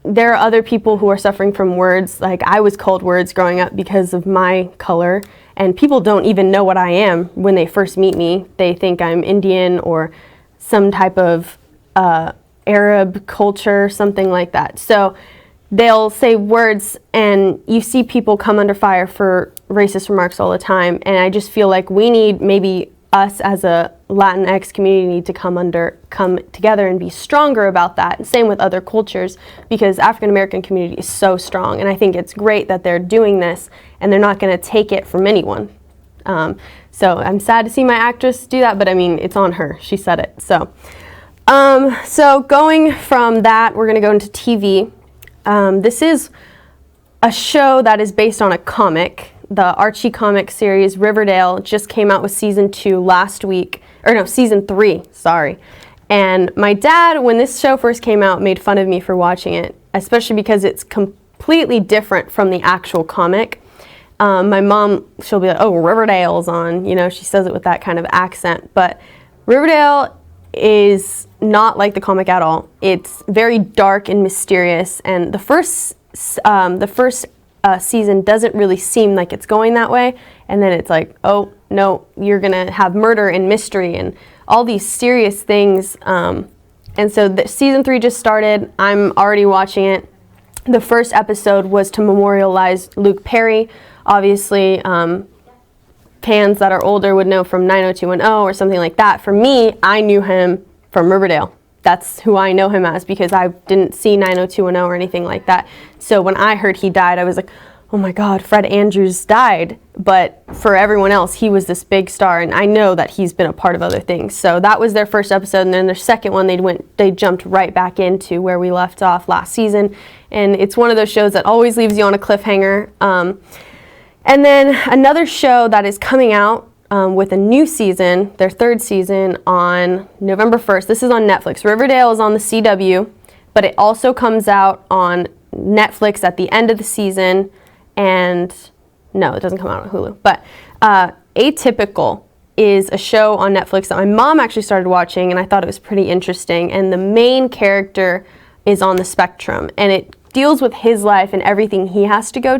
there are other people who are suffering from words, like I was called words growing up because of my color, and people don't even know what I am when they first meet me. They think I'm Indian or some type of Arab culture, something like that. So they'll say words, and you see people come under fire for racist remarks all the time, and I just feel like we need, maybe us as a Latinx community need to come together and be stronger about that. And same with other cultures, because African American community is so strong, and I think it's great that they're doing this and they're not going to take it from anyone. So I'm sad to see my actress do that, but I mean, it's on her. She said it. So going from that, we're going to go into TV. This is a show that is based on a comic the Archie comic series Riverdale just came out with season 2 last week, or no, season 3, sorry. And my dad, when this show first came out, made fun of me for watching it, especially because it's completely different from the actual comic. My mom, she'll be like, oh, Riverdale's on, you know, she says it with that kind of accent, but Riverdale is not like the comic at all. It's very dark and mysterious, and the first season doesn't really seem like it's going that way, and then it's like, oh no, you're gonna have murder and mystery and all these serious things. And so season 3 just started. I'm already watching it. The first episode was to memorialize Luke Perry. Obviously, fans that are older would know from 90210 or something like that. For me, I knew him from Riverdale. That's who I know him as, because I didn't see 90210 or anything like that. So when I heard he died, I was like, oh my God, Fred Andrews died. But for everyone else, he was this big star, and I know that he's been a part of other things. So that was their first episode, and then their second one, they jumped right back into where we left off last season. And it's one of those shows that always leaves you on a cliffhanger. And then another show that is coming out with a new season, their third season, on November 1st. This is on Netflix. Riverdale is on the CW, but it also comes out on Netflix at the end of the season. And no, it doesn't come out on Hulu. But Atypical is a show on Netflix that my mom actually started watching, and I thought it was pretty interesting. And the main character is on the spectrum, and it deals with his life and everything he has to go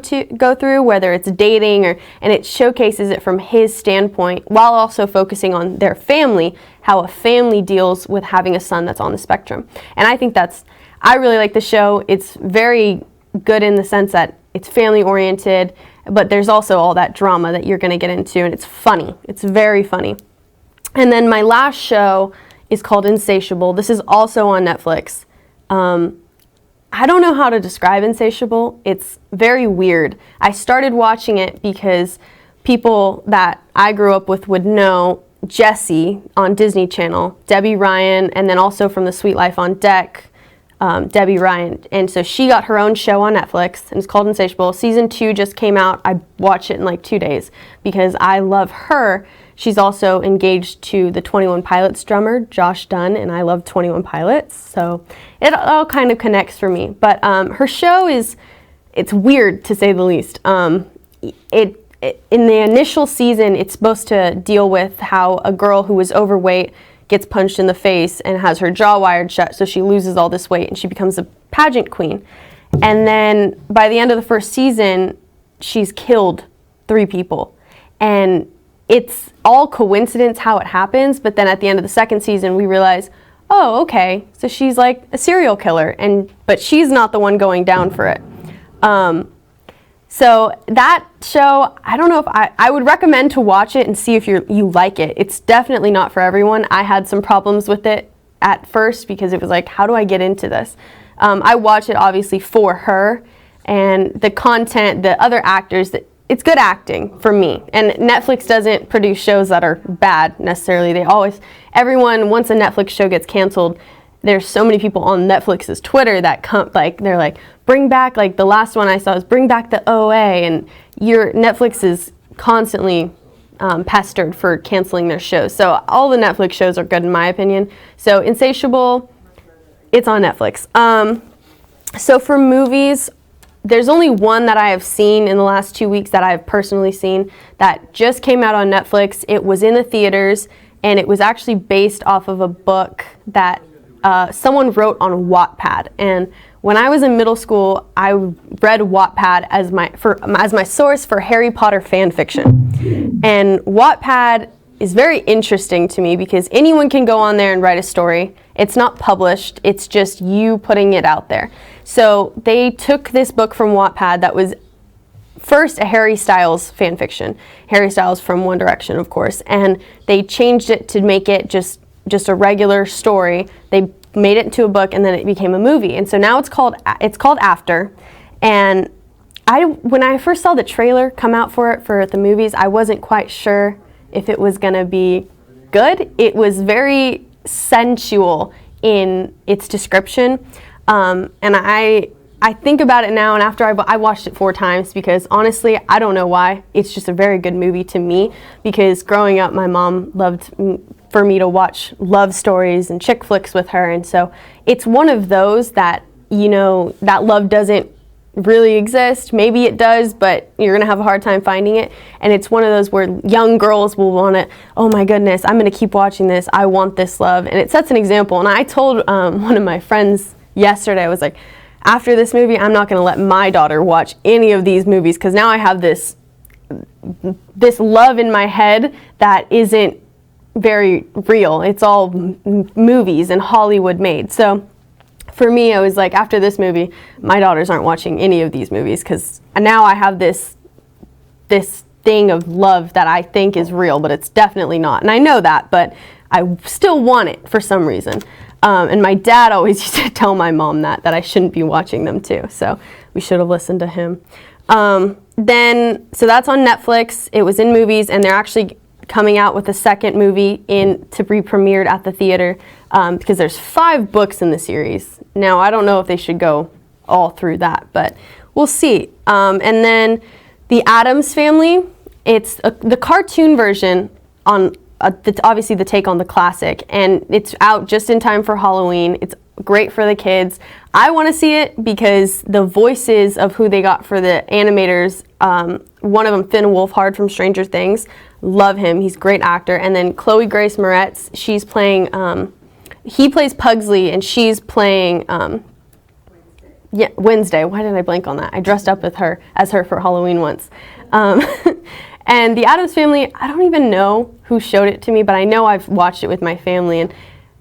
through, whether it's dating and it showcases it from his standpoint, while also focusing on their family, how a family deals with having a son that's on the spectrum. And I think I really like the show. It's very good in the sense that it's family oriented, but there's also all that drama that you're going to get into, and it's funny. It's very funny. And then my last show is called Insatiable. This is also on Netflix. I don't know how to describe Insatiable. It's very weird. I started watching it because people that I grew up with would know Jessie on Disney Channel, Debbie Ryan, and then also from The Sweet Life on Deck, Debbie Ryan. And so she got her own show on Netflix, and it's called Insatiable. Season 2 just came out. I watched it in like 2 days because I love her. She's also engaged to the 21 Pilots drummer, Josh Dunn, and I love 21 Pilots, so it all kind of connects for me. But her show it's weird, to say the least. In the initial season, it's supposed to deal with how a girl who was overweight gets punched in the face and has her jaw wired shut, so she loses all this weight and she becomes a pageant queen. And then by the end of the first season, she's killed 3 people. And it's all coincidence how it happens, but then at the end of the second season, we realize, oh, okay, so she's like a serial killer, but she's not the one going down for it. So that show, I don't know if I would recommend to watch it and see if you like it. It's definitely not for everyone. I had some problems with it at first because it was like, how do I get into this? I watch it obviously for her, and the content, the other actors, it's good acting for me. And Netflix doesn't produce shows that are bad necessarily. Everyone, once a Netflix show gets canceled, there's so many people on Netflix's Twitter that they're like, bring back, like the last one I saw was bring back the OA, and Netflix is constantly pestered for canceling their shows. So all the Netflix shows are good in my opinion. So Insatiable, it's on Netflix. So for movies, there's only one that I have seen in the last 2 weeks that I've personally seen that just came out on Netflix. It was in the theaters, and it was actually based off of a book that someone wrote on Wattpad. And when I was in middle school, I read Wattpad as my source for Harry Potter fan fiction. And Wattpad is very interesting to me because anyone can go on there and write a story. It's not published, it's just you putting it out there. So they took this book from Wattpad that was first a Harry Styles fan fiction. Harry Styles from One Direction, of course, and they changed it to make it just a regular story. They made it into a book, and then it became a movie. And so now it's called After. And when I first saw the trailer come out for the movies, I wasn't quite sure if it was gonna be good. It was very sensual in its description, and I think about it now, and after I watched it 4 times because honestly, I don't know why. It's just a very good movie to me because growing up, my mom loved for me to watch love stories and chick flicks with her, and so it's one of those that, you know, that love doesn't really exist. Maybe it does, but you're gonna have a hard time finding it. And it's one of those where young girls will want to, oh my goodness, I'm gonna keep watching this. I want this love, and it sets an example. And I told one of my friends yesterday, I was like, after this movie, I'm not gonna let my daughter watch any of these movies because now I have this love in my head that isn't very real. It's all movies and Hollywood made. So for me, I was like, after this movie, my daughters aren't watching any of these movies because now I have this thing of love that I think is real, but it's definitely not. And I know that, but I still want it for some reason. And my dad always used to tell my mom that I shouldn't be watching them too. So we should have listened to him. So that's on Netflix. It was in movies, and they're actually coming out with a second movie to be premiered at the theater because there's 5 books in the series. Now, I don't know if they should go all through that, but we'll see. And then The Addams Family, it's the cartoon version on obviously the take on the classic, and it's out just in time for Halloween. It's great for the kids. I want to see it because the voices of who they got for the animators, one of them, Finn Wolfhard from Stranger Things, love him. He's a great actor. And then Chloe Grace Moretz, she's playing, he plays Pugsley, and she's playing, Wednesday. Why did I blank on that? I dressed up as her for Halloween once. And The Addams Family, I don't even know who showed it to me, but I know I've watched it with my family, and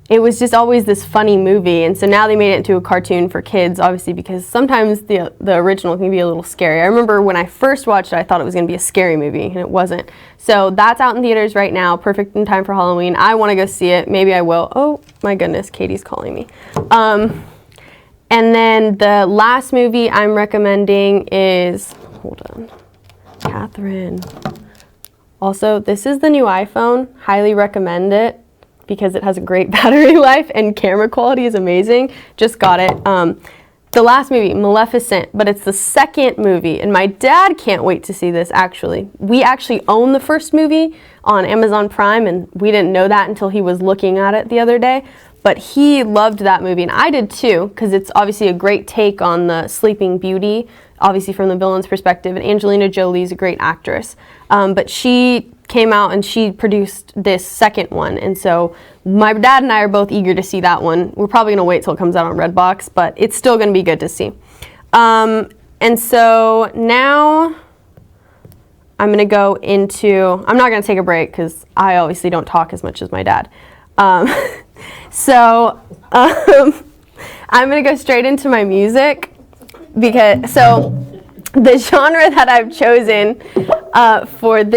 it was just always this funny movie. And so now they made it into a cartoon for kids, obviously, because sometimes the original can be a little scary. I remember when I first watched it, I thought it was going to be a scary movie, and it wasn't. So that's out in theaters right now, perfect in time for Halloween. I want to go see it. Maybe I will. Oh, my goodness, Katie's calling me. And then the last movie I'm recommending is, hold on, Catherine. Also, this is the new iPhone. Highly recommend it because it has a great battery life and camera quality is amazing. Just got it. The last movie, Maleficent, but it's the second movie, and my dad can't wait to see this, actually. We actually own the first movie on Amazon Prime, and we didn't know that until he was looking at it the other day. But he loved that movie, and I did too, because it's obviously a great take on the Sleeping Beauty, obviously from the villain's perspective, and Angelina Jolie's a great actress. But she came out and she produced this second one, and so my dad and I are both eager to see that one. We're probably going to wait till it comes out on Redbox, but it's still going to be good to see. And so now I'm going to go into, I'm not going to take a break because I obviously don't talk as much as my dad. I'm going to go straight into my music because, so the genre that I've chosen for this